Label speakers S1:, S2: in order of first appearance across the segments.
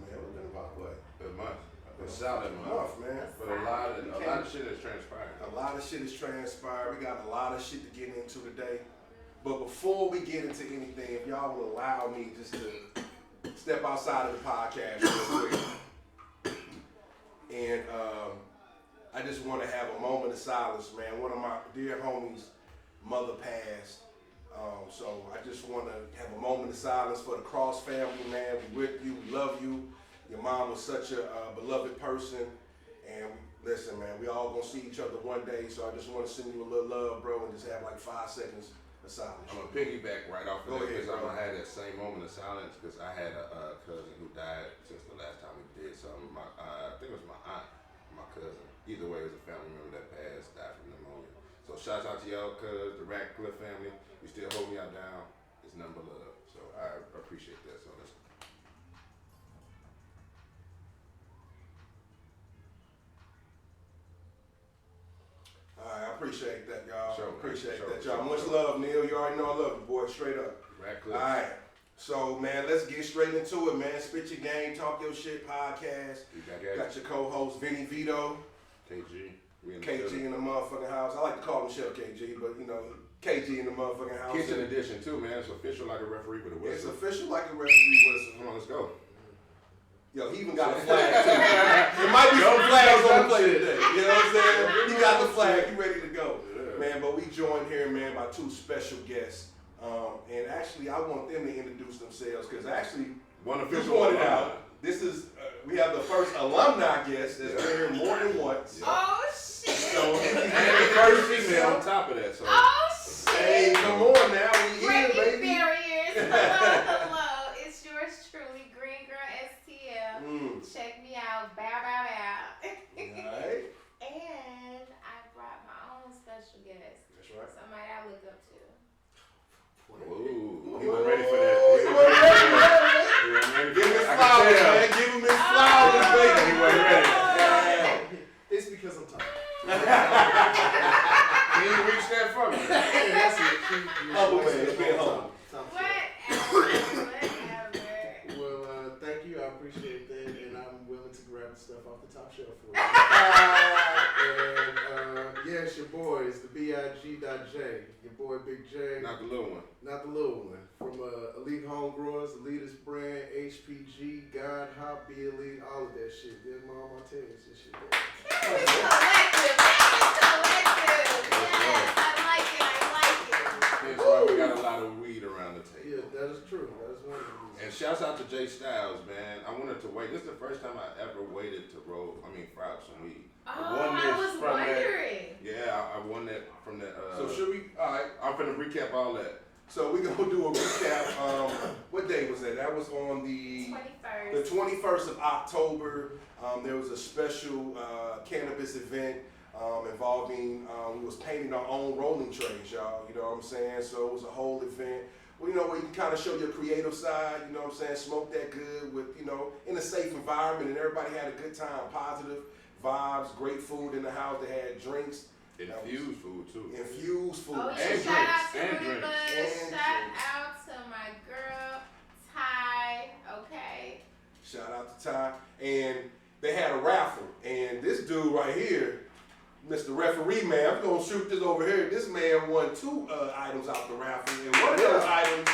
S1: man. It's been about what?
S2: A month. A solid
S1: month, man.
S2: But a lot of shit has transpired.
S1: A lot of shit has transpired. We got a lot of shit to get into today. But before we get into anything, if y'all will allow me just to step outside of the podcast real quick. And I just want to have a moment of silence, man. One of my dear homies' mother passed. So I just want to have a moment of silence for the Cross family, man. We with you, we love you. Your mom was such a beloved person. And listen, man, we all gonna see each other one day. So I just want to send you a little love, bro, and just have like 5 seconds of silence.
S2: I'm gonna piggyback right off of
S1: Go
S2: that
S1: ahead,
S2: because I'm
S1: bro.
S2: gonna have that same moment of silence because I had a cousin who died since the last time we did something. I think it was my aunt, my cousin. Either way, it was a family member that passed, died from pneumonia. So shouts out to y'all, cuz the Ratcliffe family. You still hold y'all down. It's nothing but love. So I appreciate that. So let's.
S1: All right, I appreciate that, y'all.
S2: Sure,
S1: appreciate
S2: sure,
S1: that, y'all.
S2: sure,
S1: Much
S2: sure.
S1: love, Neil. You already know I love you, boy. Straight up.
S2: Ratcliffe.
S1: All right. So, man, let's get straight into it, man. Spit your game, talk your shit podcast.
S2: You back at
S1: Got your co-host, Vinny Vito.
S2: KG. We in the
S1: KG
S2: building.
S1: in the motherfucking house. I like to call him Chef KG, but, you know, KG in the motherfucking house.
S2: Kitchen edition too, man. It's official like a referee with a
S1: It's
S2: whistle.
S1: official like a referee whistle.
S2: Come on, let's go.
S1: Yo, he even got a flag, too. There might be some flags on the play today. You know what I'm saying? He got the flag. He ready to go.
S2: Yeah.
S1: Man, but we joined here, man, by 2 special guests. And actually, I want them to introduce themselves because actually,
S2: One
S1: you
S2: official
S1: pointed
S2: alumni.
S1: out, this is, we have the first alumni guest that's been here more than once.
S3: Oh shit!
S1: So,
S2: And the first female on top of that. So
S3: Oh shit!
S1: hey, come on now, we here,
S3: Breaking
S1: baby.
S3: barriers. Hello. It's yours truly, GreenGirl STL. Check me out. Bow, bow, bow.
S1: Alright,
S3: And I brought my own special guest.
S1: that's right.
S3: Somebody I look up to.
S2: Ooh, he was ready for that.
S1: He wasn't ready, man.
S2: He wasn't ready
S1: Give
S2: for
S1: him his
S2: that. I
S1: flowers,
S2: can tell.
S1: man. Give him his flowers, baby.
S2: He wasn't ready.
S4: It's because I'm tired.
S2: He didn't reach that from me.
S4: Yeah, that's it.
S1: Humble man, it's been humble.
S3: Whatever.
S4: Well, thank you. I appreciate that, and I'm willing to grab the stuff off the top shelf for you. And yeah, it's your boy. It's the BIG.J. Your boy Big J.
S2: Not the little one.
S4: Not the little one. From Elite Homegrowers, Elitist Brand, HPG, God, Hop, Be Elite, all of that shit. Then Mom, I'll tell you this shit.
S3: It's collective. It's collective. Yes, I like it. I like it.
S2: That's why we got a lot of weed around the
S4: Yeah,
S2: table.
S4: that is true. That is one of the reasons.
S2: And shouts out to Jay Styles, man. I wanted to wait. This is the first time I ever waited to fry up some weed.
S3: I was wondering.
S2: I won that from that.
S1: So should we, all right.
S2: I'm finna recap all that.
S1: So we're gonna do a recap. What day was that? That was on the
S3: 21st.
S1: 21st of October. There was a special cannabis event involving, we was painting our own rolling trays, y'all. You know what I'm saying? So it was a whole event. Well, you know, where you can kind of show your creative side, you know what I'm saying? Smoke that good with, you know, in a safe environment, and everybody had a good time, positive vibes, great food in the house. They had drinks.
S2: Infused food too.
S1: Infused food.
S3: Oh, yeah,
S2: And
S3: shout out to
S2: drinks, and
S3: Rudy
S2: drinks.
S3: Buzz.
S1: And
S3: Shout
S1: drinks.
S3: out to my girl, Ty. Okay.
S1: Shout out to Ty. And they had a raffle. And this dude right here, Mr. Referee Man, I'm going to shoot this over here. This man won 2 items out the raffle. And one of those items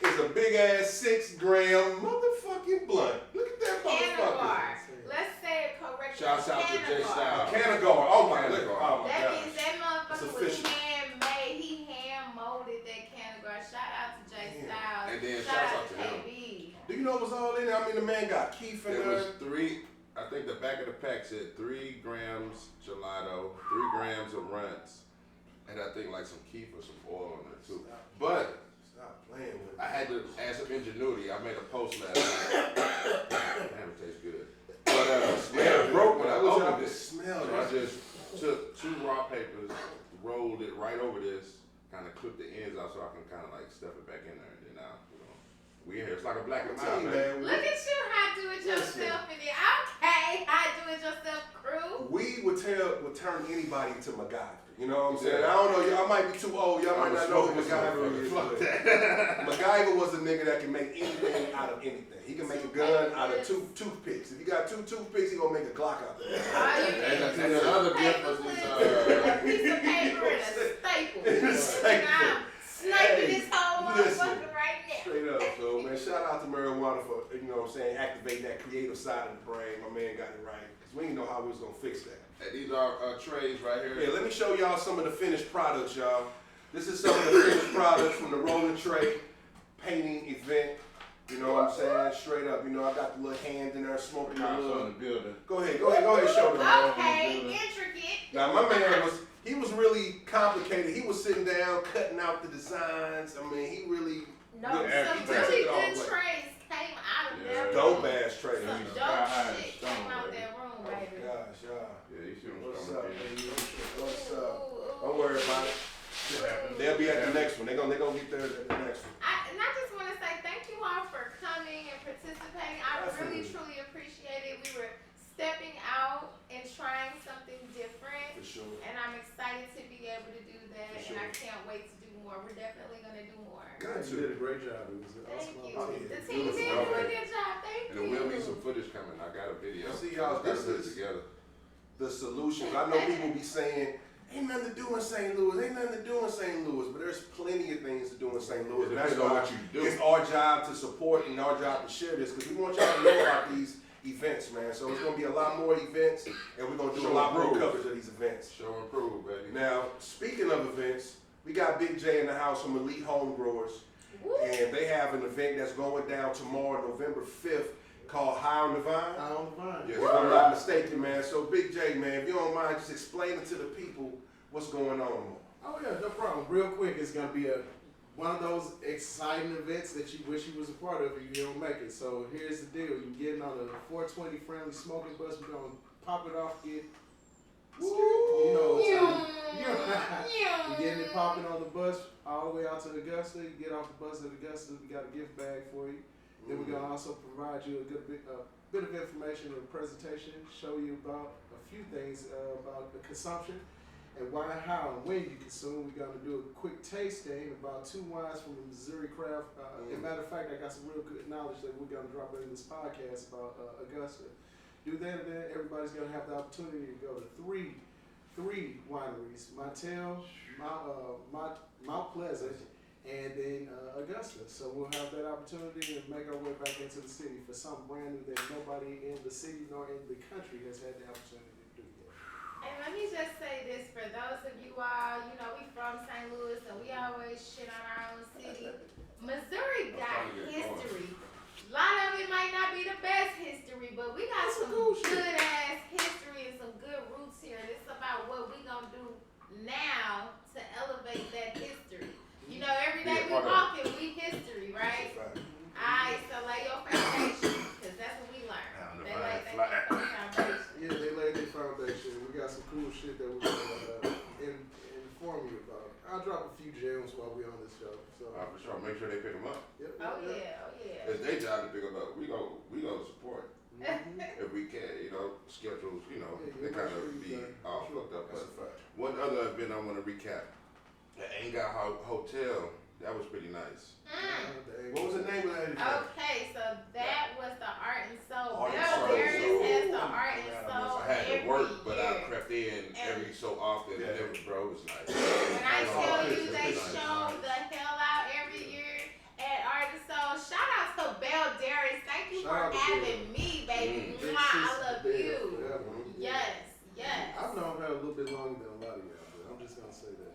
S1: is a big ass 6-gram motherfucking blunt. Look at that motherfucker.
S3: Canagar. Let's say it correctly.
S2: Shouts out to Jay Styles.
S1: Canagar. Oh my
S2: Canagar.
S1: God. Oh my
S3: That
S1: God.
S3: means that
S1: It's
S3: motherfucker was
S1: official.
S3: handmade. He hand molded that Canagar. Shout out to Jay
S1: Damn.
S3: Styles.
S2: And then
S3: Shout
S2: shouts
S3: out
S2: out
S3: to
S2: to him.
S3: KB.
S1: Do you know what was all in there? I mean, the man got Keith in
S2: There
S1: there.
S2: was 3. I think the back of the pack said 3 grams gelato, 3 grams of runts, and I think like some keef or some oil on there too. But
S1: Stop playing with
S2: I
S1: me.
S2: had to add some ingenuity. I made a post last night. Damn, it tastes good. But smell broke when I
S1: I wish y'all
S2: opened
S1: could
S2: it.
S1: smell
S2: So I
S1: that.
S2: just took 2 raw papers, rolled it right over this, kind of clipped the ends out so I can kind of like stuff it back in there, and then now, you know, we in here. It's like a black and
S1: Tell
S2: mild,
S1: you,
S2: man.
S1: man,
S3: Look at you, how do it yourself in there. Okay, how do it yourself crew.
S1: weed would turn anybody into MacGyver. You know what I'm saying? I don't know, y'all might be too old, y'all might not know who MacGyver is. MacGyver was a nigga that can make anything out of anything. He can make a gun out of two toothpicks. If you got 2 toothpicks, he gonna make a Glock out of it.
S2: And the other difference is
S3: a piece of paper and a staple. Sniping this whole motherfucker right now.
S1: Straight up. So, man, shout out to marijuana for, you know what I'm saying, activating that creative side of the brain. My man got it right. Because we didn't know how we was going to fix that.
S2: And these are trays right here.
S1: Yeah, let me show y'all some of the finished products, y'all. This is some of the finished products from the Rolling Tray painting event. You know what I'm saying? Straight up. You know, I got the little hand in there smoking the little.
S2: In the building.
S1: Go ahead, show them.
S3: Okay, intricate.
S1: Now, my man he was really complicated. He was sitting down, cutting out the designs. I mean, he really.
S3: No, some really good trays came out of there.
S1: Dope ass trays.
S3: Some dope shit came out that room, baby.
S1: Gosh, y'all.
S2: Yeah, you see
S1: What's up, baby? What's up? Don't worry about it. They'll be at the next one. They're gonna get there at the next one.
S3: And I just want to say thank you all for coming and participating. I really, truly appreciate it. We were stepping out and trying something different.
S1: For sure.
S3: And I'm excited to be able to do that.
S1: For sure.
S3: And I can't wait to do more. We're definitely going to do more.
S4: You did a great job. It was
S3: Thank you.
S1: Yeah.
S3: The team did do a good job. Thank
S2: And there
S3: you.
S2: will be some footage coming. I got a video.
S1: See, y'all,
S2: Got
S1: this
S2: it
S1: is
S2: together.
S1: the solutions. I know people be saying, ain't nothing to do in St. Louis, ain't nothing to do in St. Louis, but there's plenty of things to do in St. Louis. And that's
S2: depends on
S1: why
S2: what you do.
S1: it's our job to support and our job to share this, because we want y'all to know about these events, man. So it's going to be a lot more events, and we're going to do a lot more coverage of these events.
S2: Show and prove, baby.
S1: Now, speaking of events, we got Big J in the house from Elite Home Growers, and they have an event that's going down tomorrow, November 5th, called High on the Vine.
S4: High on the Vine.
S1: If I'm not mistaken, man. So, Big J, man, if you don't mind just explaining to the people what's going on.
S4: Oh yeah, no problem. Real quick, it's gonna be one of those exciting events that you wish you was a part of if you don't make it. So here's the deal: you're getting on a 420 friendly smoking bus. We're gonna pop it off, get you know, you're getting it popping on the bus all the way out to Augusta. You get off the bus at Augusta, we got a gift bag for you. Then we're gonna also provide you a bit of information and presentation, show you about a few things about the consumption. And why, how, and when you consume. We're going to do a quick tasting about 2 wines from the Missouri Craft. As a matter of fact, I got some real good knowledge that we're going to drop in this podcast about Augusta. Do that, and then everybody's going to have the opportunity to go to three wineries: Montel, Mount Pleasant, and then Augusta. So we'll have that opportunity to make our way back into the city for something brand new that nobody in the city nor in the country has had the opportunity to do yet.
S3: And let me just say this for those of you all, you know, we from St. Louis and we always shit on our own city. Missouri got history. A lot of it might not be the best history, but we got some good ass history and some good roots here. And it's about what we gonna do now to elevate that history. You know, every day we walking, we history, right? Alright, so lay your foundation, because that's what we learn. They lay their foundation.
S4: Yeah, they laid their foundation. We got some cool shit that we're gonna inform you about. I'll drop a few gems while we're on this show. So
S2: For sure. Make sure they pick them up.
S4: Yep,
S3: Oh yeah.
S2: It's their job to pick them up. We gonna support
S4: Mm-hmm.
S2: if we can. You know, schedules. You know,
S4: Yeah,
S2: they kind of be all fucked up. But one other event I want to recap: the Ain't Got Hotel. That was pretty nice.
S1: What was the name of that event?
S3: Okay, so that was the Art and Soul.
S1: Art and
S3: Bell
S1: Soul.
S3: Darius has the Art and Soul
S2: I had to work,
S3: every
S2: but
S3: year.
S2: I crept in every so often, and it was, bro, it was like.
S3: When I tell you they
S2: nice.
S3: show the hell out every year at Art and Soul, shout out to Bell Darius. Thank you for
S4: Shout out to
S3: having me, baby.
S4: Big
S3: Mwah, I
S4: sis
S3: love
S4: Bell
S3: you.
S4: forever.
S3: Yes.
S4: I've known her a little bit longer than a lot of y'all, but I'm just gonna say that.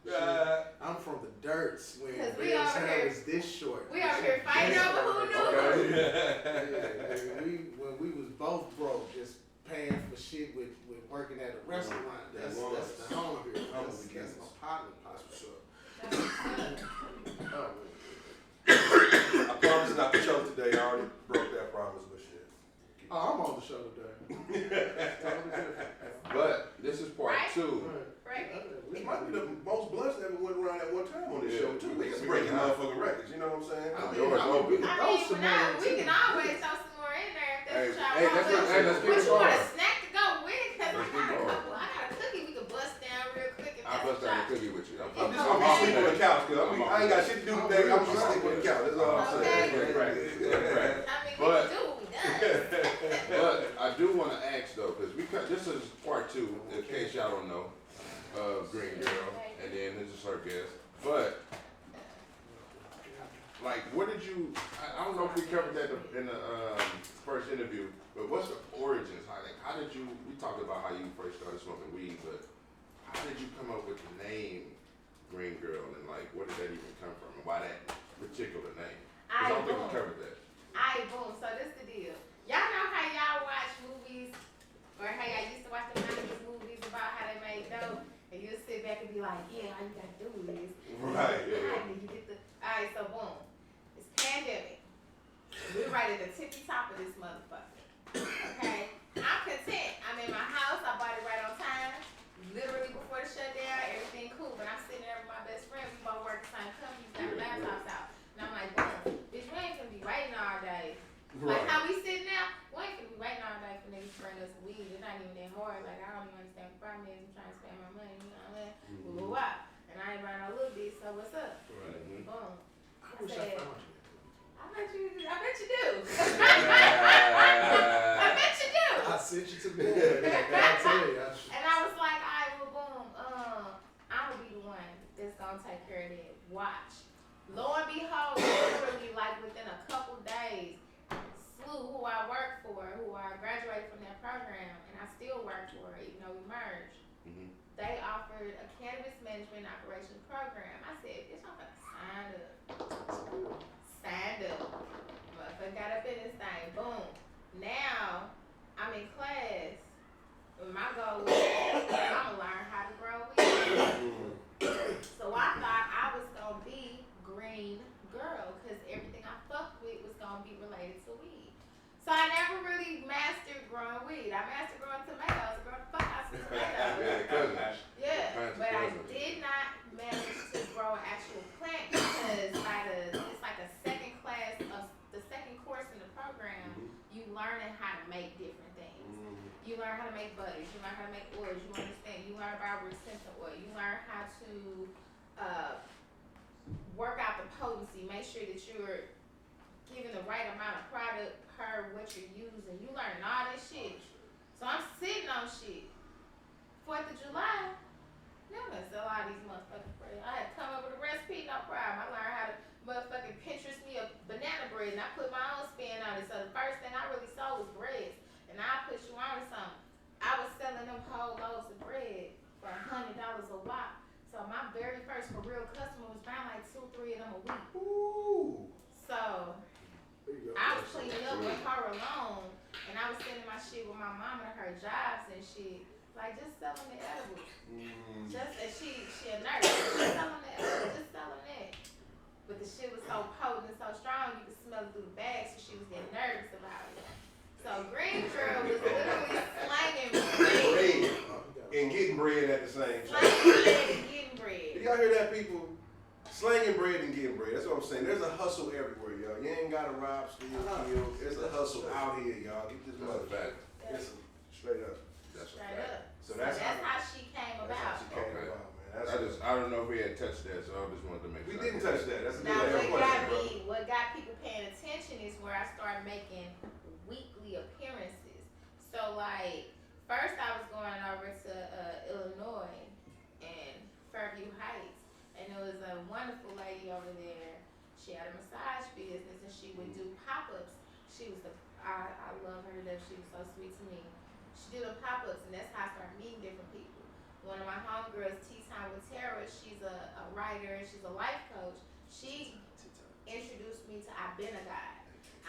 S1: Yeah.
S4: I'm from the dirts when
S3: 'Cause we
S4: Bell's
S3: over
S4: hair
S3: here-
S4: was this short.
S3: We over here fighting over who knew.
S4: Yeah, when we was both broke, just paying for shit with working at a restaurant. That's the home here. That's my partner. Oh,
S1: I promise not to choke today. I already broke that promise, but shit.
S4: I'm on the show today.
S2: But this is part
S3: Right.
S2: 2.
S3: Right?
S1: It might be the most blunts that ever went around at one time on this
S2: Yeah.
S1: show, too. We just breaking motherfucking records, you know what I'm saying?
S4: I
S2: Yours
S4: mean,
S2: open.
S3: I mean, we can always throw some more in there if that's what y'all want.
S2: let's keep
S3: What
S2: it
S3: you want
S2: going.
S3: a snack to go with? Because
S2: Let's keep
S3: I got
S2: going.
S3: a cookie
S1: couch, cuz I ain't got shit to do today. I'm just stick on the couch. That's all I'm saying.
S2: But I do want to ask though, because this is part 2, in case y'all don't know, of GreenGirl, and then this is her guest. But like, what did you? I don't know if we covered that in the first interview, but what's the origins? How did you? We talked about how you first started smoking weed, but how did you come up with the name GreenGirl, and like, where did that even come from, and why that particular name? I don't think we covered that.
S3: Boom. So this the deal. Y'all know how y'all watch movies, or how y'all used to watch the 90s movies about how they made dope, and you'll sit back and be like, yeah, all you gotta do is
S1: right.
S3: You get the. Alright, so boom. It's pandemic. We're right at the tippy top of this motherfucker. Okay? I'm content. I'm in my house. I bought it right on time. Literally before the shutdown, everything cool. But I'm sitting there with my best friend. We both work the same company. We got laptops out. And I'm like, boom, bitch, we ain't gonna be waiting all day. Like how we sitting now, we ain't gonna be waiting all day for niggas to bring us weed. It's not even that hard. Like, I don't even understand what the problem is. I'm trying to spend my money, you know what I'm saying? And I ain't buying no little bit, so what's up? Boom.
S4: I wish I found you.
S3: I bet you do. I bet you do.
S4: I sent you to bed. I tell you.
S3: And I was like, all right, well, boom. I'm gonna be the one that's gonna take care of that. Watch. Lo and behold, literally, like within a couple days, SLU, who I work for, who I graduated from that program, and I still work for, even though we merged. They offered a cannabis management operations program. I said, bitch, I'm gonna sign up. Signed up. Motherfucker got up in this thing. Boom. Now, I'm in class. My goal was, I'm gonna learn how to grow weed. So I thought I was gonna be GreenGirl, because everything I fucked with was gonna be related to weed. So I never really mastered growing weed. I mastered growing tomatoes. I grew the fuck out some tomatoes. Yeah, but I did not manage to grow an actual plant because it's like a second class of the second course in the program. You learning how to make different things. You learn how to make butters. You learn how to make oils. You understand. You learn about resinta oil. You learn how to work out the potency. Make sure that you're giving the right amount of product per what you're using. You learn all this shit. So I'm sitting on shit. 4th of July, now I'm gonna sell all these motherfucking bread. I had to come up with a recipe, no problem. I learned how to motherfucking Pinterest me a banana bread, and I put my own spin on it. So the first thing I really sold was breads, and I put you on to something. I was selling them whole loaves of bread for $100 a wop. So my very first for real customer was buying like 2-3 of them a week.
S1: Ooh.
S3: So I was cleaning up with her alone, and I was sending my shit with my mama to her jobs and shit. Like, just selling the edibles. Just as she a nurse. Just selling the edibles, just selling that. But the shit was so potent and so strong, you could smell it through the bag, so she was getting nervous about it. So GreenGirl was literally slanging bread.
S1: And getting bread at the same time.
S3: Slanging bread and getting bread.
S1: Do y'all hear that, people? Slanging bread and getting bread. That's what I'm saying. There's a hustle everywhere, y'all. You ain't gotta rob, steal, kill. There's a hustle out here, y'all. Get this money back. Listen, straight up.
S3: Straight up.
S1: So that's how
S3: she came
S1: That's
S3: about.
S1: how she came about, man.
S2: I don't know if we had touched that, so I just wanted to make sure.
S1: We didn't touch that. That's a
S3: Now
S1: good question,
S3: what got people paying attention is where I started making weekly appearances. So like, first I was going over to Illinois and Fairview Heights, and there was a wonderful lady over there. She had a massage business, and she would do pop-ups. She was I love her to death. She was so sweet to me. She did the pop-ups, and that's how I started meeting different people. One of my homegirls, Tea Time with Tara, she's a writer, she's a life coach. She introduced me to I've Been a Guy.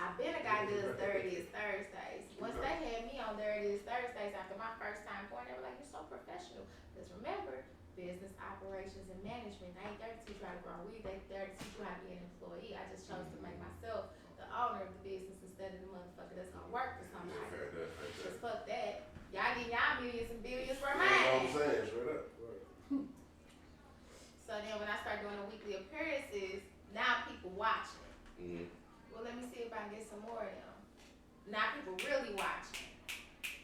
S3: I've Been a Guy does 30th Thursdays. Once they had me on 30th Thursdays after my first time going, they were like, you're so professional. Because remember, business operations and management, they ain't there to teach you how to grow weed, they there to teach you how to be an employee. I just chose to make myself the owner of the business instead of the motherfucker that's gonna work for somebody. Just fuck that. Y'all need y'all millions and billions for mine.
S1: That's what I'm saying, straight up.
S3: So then when I started doing the weekly appearances, now people watching. Well, let me see if I can get some more of them. Now people really watching.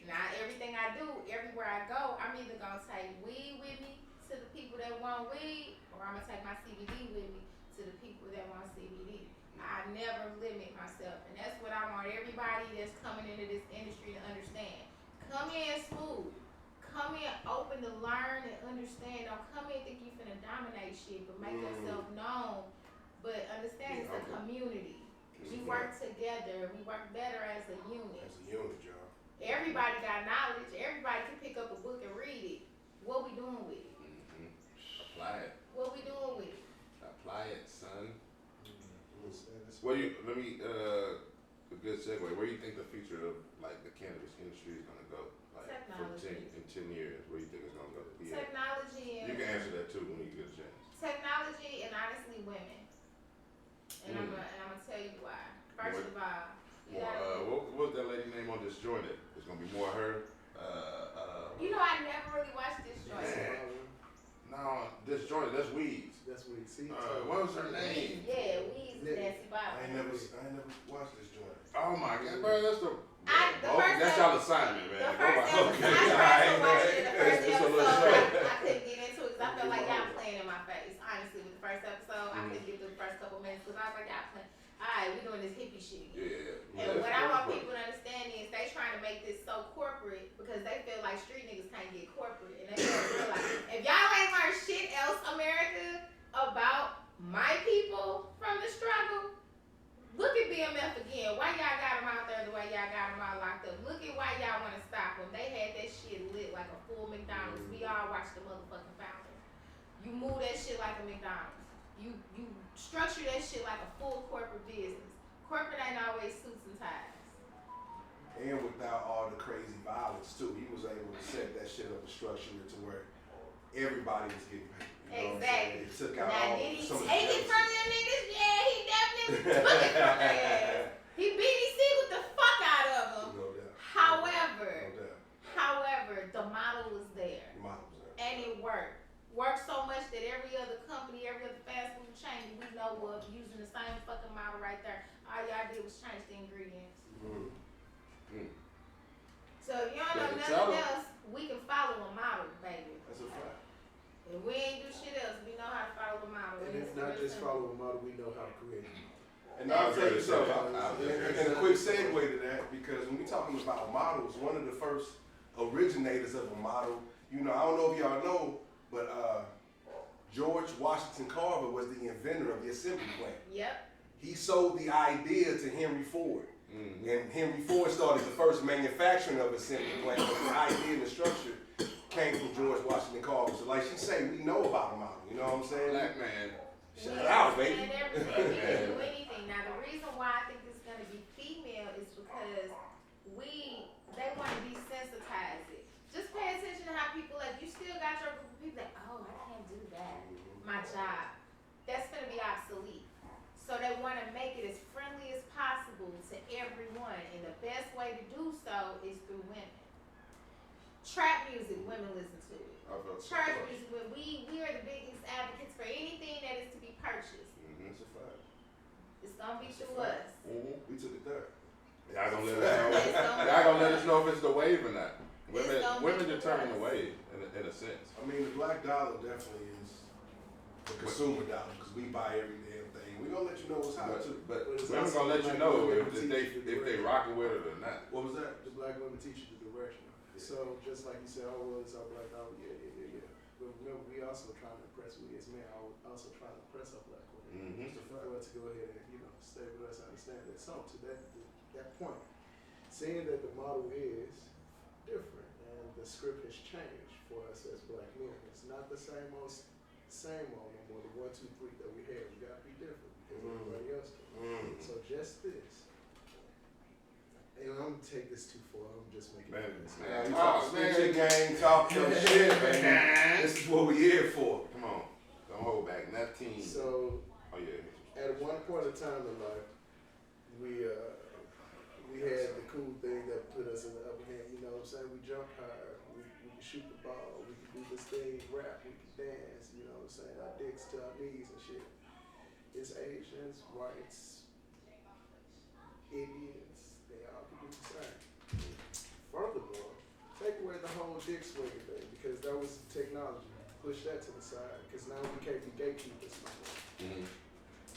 S3: Now everything I do, everywhere I go, I'm either gonna take weed with me, to the people that want weed, or I'm gonna take my CBD with me to the people that want CBD. I never limit myself, and that's what I want everybody that's coming into this industry to understand. Come in smooth. Come in open to learn and understand. Don't come in think you finna dominate shit, but make yourself known. But understand it's a community. We work together. We work better as a unit.
S1: As a unit, y'all.
S3: Everybody got knowledge. Everybody can pick up a book and read it. What we doing with it?
S2: Apply it.
S3: What we doing with it?
S2: Apply it, son. What do you? Let me. A good segue. Where do you think the future of like the cannabis industry is gonna go? Like
S3: Technology.
S2: in 10 years, where do you think it's gonna go? Yeah.
S3: Technology and
S2: You can answer that too when you get a chance.
S3: technology and honestly women. And I'm gonna tell you why. First of all, you gotta
S2: what was that lady name on Disjointed? It's gonna be more her.
S3: you know I never really watched this joint.
S2: No, Disjointed. That's Weeds.
S4: That's what you see.
S2: What was her name?
S3: Yeah, Weeds Nancy Bobby.
S1: I ain't never watched this joint.
S2: Oh my God, bro, that's the.
S3: The first
S2: that's y'all assignment, man.
S3: The
S2: Go
S3: first
S2: by.
S3: episode, I watched it. The first
S2: It's a little
S3: episode,
S2: show.
S3: I couldn't get into it because I felt like y'all playing in my face. Honestly, with the first episode, I couldn't get through the first couple minutes because I was like, y'all playing. Alright, we doing this hippie shit.
S2: Yeah.
S3: And what I want people to understand is they trying to make this so corporate because they feel like street niggas can't get corporate. And they don't realize if y'all ain't learned shit else, America, about my people from the struggle, look at BMF again. Why y'all got them out there the way y'all got them all locked up? Look at why y'all want to stop them. They had that shit lit like a full McDonald's. We all watched the motherfucking founder. You move that shit like a McDonald's. You structure that shit like a full corporate business. Corporate ain't always suits and ties.
S1: And without all the crazy violence too, he was able to set that shit up and structure it to where everybody was getting paid. You know
S3: Exactly.
S1: It took out
S3: Now
S1: all
S3: did he
S1: some of the
S3: take it from them niggas? Yeah, he definitely took it from their ass. He BDC with the fuck out of them.
S1: No doubt.
S3: However,
S1: No doubt.
S3: the model was there.
S1: The model was there.
S3: And it worked. Worked so much that every other company, every other fast food chain we know of using the same fucking model right there. All y'all did was change the ingredients. So if you don't know nothing else, we can follow a model, baby.
S1: That's a fact.
S3: If we ain't do shit else, we know how to follow a model.
S4: And if not just follow a model, we know how to create it.
S1: And I'll tell you something, and a quick segue to that, because when we're talking about models, one of the first originators of a model, you know, I don't know if y'all know, but George Washington Carver was the inventor of the assembly plant.
S3: Yep.
S1: He sold the idea to Henry Ford. And Henry Ford started the first manufacturing of assembly plant, but the idea and the structure came from George Washington Carver. So like she say, we know about a model, you know what I'm saying?
S2: Black man.
S1: Shout out, baby.
S3: And everything, we can do anything. Now the reason why I think it's gonna be female is because they want to desensitize it. Just pay attention to how people like, you still got your group of people like, oh, I can't do that. My job. That's gonna be obsolete. So they want to make it as friendly as possible to everyone. And the best way to do so is through women. Trap music, women listen to it. Church music, we are the biggest advocates for anything that is to be purchased.
S1: That's a fact.
S3: It's gonna be through us.
S1: We took it there.
S2: Y'all gonna let us know. Y'all gonna let us know if it's the wave or not. Women determine the wave in a sense.
S1: I mean, the black dollar definitely is the consumer dollar because we buy every damn thing. We gonna let you know what's hot too.
S2: But women gonna let you know if they rocking with it or not.
S1: What was that?
S4: The black women teach you the direction. So just like you said, oh well, it's our black dollar, yeah. But remember, we also trying to impress. We as men are also trying to impress our black women. For us to go ahead and stay with us, understand that. So to that point, seeing that the model is different and the script has changed for us as black men, it's not the same old no more. The 1, 2, 3 that we had, we gotta be different because everybody else can. So just this. And I'm gonna take this too far. I'm just making this.
S1: Man, spit your game, talk your shit, man. This is what we here for.
S2: Come on, don't hold back. That team.
S4: So,
S2: yeah.
S4: At one point in time in life, we had the cool thing that put us in the upper hand. You know what I'm saying? We jumped higher. We could shoot the ball. We could do this thing, rap. We could dance. You know what I'm saying? Our dicks to our knees and shit. It's Asians, whites, Indians. They all can do the same. Furthermore, take away the whole dick swinging thing because that was technology. push that to the side because now we can't be gatekeepers no more.
S2: Mm-hmm.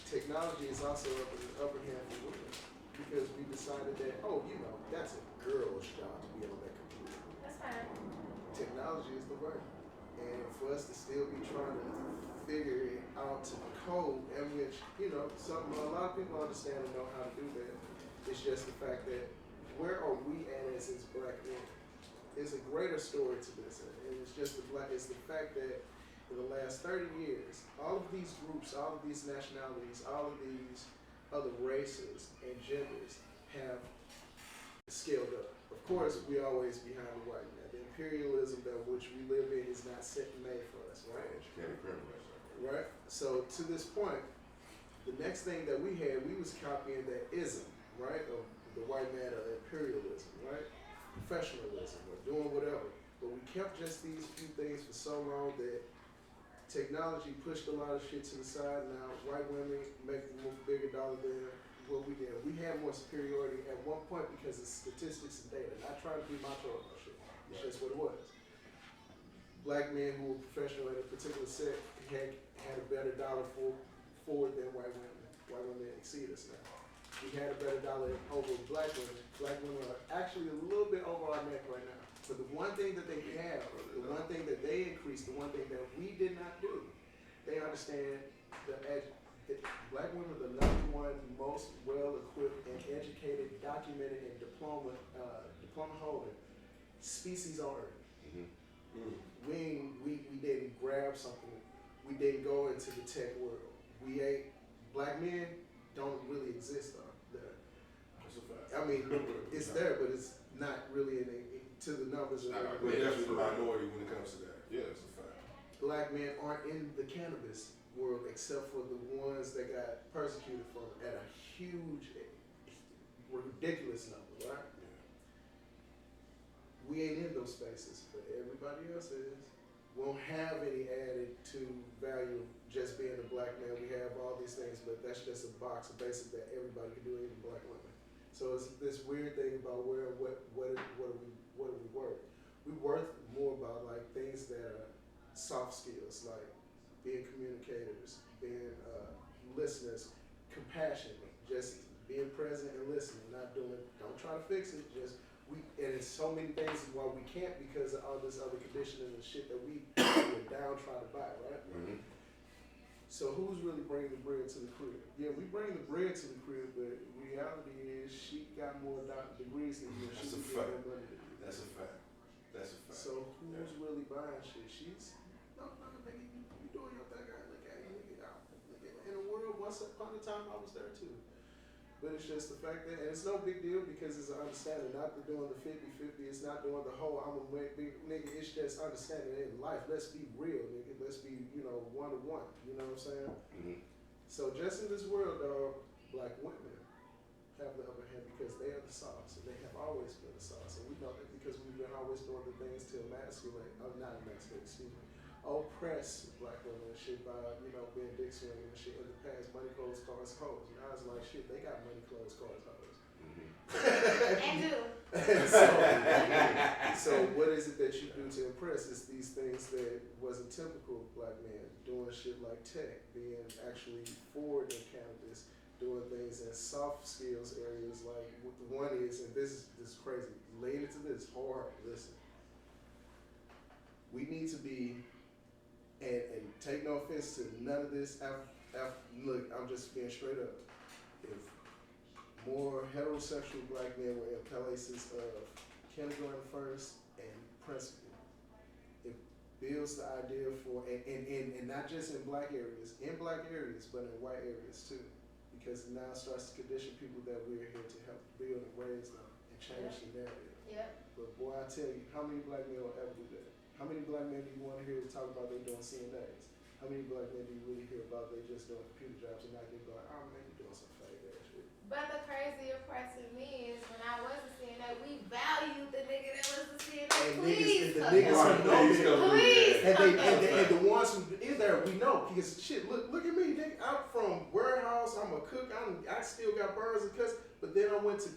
S4: Technology is also up in the upper hand for women because we decided that, oh, you know, that's a girl's job to be on that computer.
S3: That's fine.
S4: Technology is the way. And for us to still be trying to figure it out to code, and which, you know, something a lot of people understand and know how to do that. It's just the fact that where are we at as black men? There's a greater story to this, and it's just it's the fact that in the last 30 years, all of these groups, all of these nationalities, all of these other races and genders have scaled up. Of course, we always behind the white man. The imperialism that which we live in is not set and made for us, right?
S2: Educated criminals.
S4: Right? So to this point, the next thing that we had, we was copying that ism, right? Of the white man of imperialism, right? Professionalism, or doing whatever. But we kept just these few things for so long that technology pushed a lot of shit to the side. Now white women make a bigger dollar than what we did. We had more superiority at one point because of statistics and data. Not trying to be macho about shit. It's just what it was. Black men who were professional in a particular set had a better dollar forward than white women. White women exceed us now. We had a better dollar over black women. Black women are actually a little bit over our neck right now. But the one thing that they have, the one thing that they increased, the one thing that we did not do, they understand that black women are the number one most well-equipped and educated, documented, and diploma holder species on Earth.
S2: Mm-hmm.
S4: We didn't grab something. We didn't go into the tech world. Black men don't really exist though.
S1: That's a fact.
S4: I mean, it's there, but it's not really to the numbers of
S1: We're definitely the minority when it comes to that.
S2: Yeah.
S1: That's a fact.
S4: Black men aren't in the cannabis world except for the ones that got persecuted from it at a huge, ridiculous number, right?
S1: Yeah.
S4: We ain't in those spaces, but everybody else is. Won't have any added to value of just being a black man. We have all these things, but that's just a box of basic that everybody can do, even black women. So it's this weird thing about what are we worth? We worth more about like things that are soft skills, like being communicators, being listeners, compassionate, just being present and listening, don't try to fix it, and it's so many things why we can't because of all this other conditioning and shit that we're down trying to buy, right?
S2: Mm-hmm.
S4: So who's really bringing the bread to the crib? Yeah, we bring the bread to the crib, but reality is she got more degrees than you.
S1: That's a
S4: She
S1: fact.
S4: get more money than you.
S1: That's a fact. That's a fact.
S4: So who's really buying shit? She's no, nigga, you doing your thing. Look at you, in the world. Once upon a time, I was there too. But it's just the fact that, and it's no big deal because it's an understanding, not the doing the 50-50, it's not doing the whole, I'm a big nigga, it's just understanding in life. Let's be real, nigga. Let's be, one-to-one. You know what I'm saying?
S2: Mm-hmm.
S4: So just in this world, dog, black women have the upper hand because they are the sauce, and they have always been the sauce. And we know that because we've been always doing the things to oppress black women and shit by, being dick swinging and shit in the past. Money, clothes, cars, hoes. Now it's like, shit, they got money, clothes, cars, hoes.
S3: And do.
S4: So what is it that you do to impress? It's these things that wasn't typical black men, doing shit like tech, being actually forward in cannabis, doing things in soft skills areas like what the one is, and this is crazy, lean into this hard, listen. We need to be, and take no offense to none of this, look, I'm just being straight up. If more heterosexual black men were in places of kindergarten first and principal, it builds the idea for, and not just in black areas, but in white areas too. Because now it starts to condition people that we're here to help build and raise them and change the narrative.
S3: Yep.
S4: But boy, I tell you, how many black men will ever do that? How many black men do you want to hear talk about they doing CNAs? How many black men do you really hear about they just doing computer jobs and not getting going, oh man, you're doing some fake ass shit?
S3: But the crazier part to me is when I was a CNA, we valued the nigga that was a CNA.
S4: And
S3: Please
S4: the
S3: come
S4: niggas
S3: on.
S4: who know
S2: Please
S4: it.
S2: come
S3: Please
S4: And
S3: come
S4: they
S3: on.
S4: and the ones who is there, we know because shit. Look at me. I'm from warehouse. I'm a cook. I still got burns and cuts. But then I went to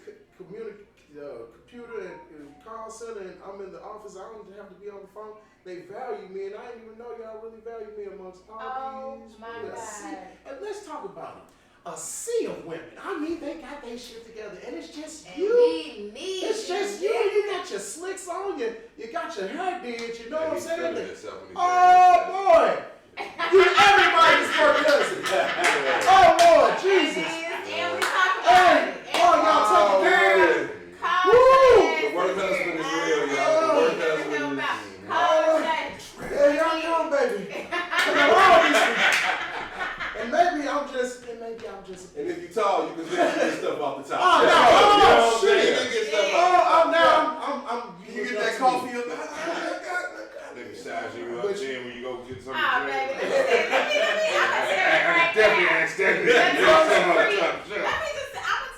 S4: computer and call center, and I'm in the office. I don't have to be on the phone. They value me, and I didn't even know y'all really value me amongst all these.
S3: My
S4: women.
S3: God.
S4: And let's talk about it. A sea of women. I mean, they got their shit together, and it's just
S3: And
S4: you.
S3: we need
S4: It's just you. You got your slicks on, you got your hair did. You know what I'm saying? Oh boy, you everybody's first cousin. Oh Lord, Jesus.
S3: And we talk about it.
S4: Oh, y'all talking
S3: girl.
S2: The work husband is real, y'all. The work husband is
S4: yeah, y'all come, baby. And maybe I'm just.
S1: And if you tall, you can get stuff off the top.
S4: Oh no! Oh shit!
S1: You get that coffee up.
S2: Let me size you up then when you go get something
S3: Oh,
S2: to
S3: baby.
S2: drink.
S3: I
S2: Definitely ask that.
S3: I'm gonna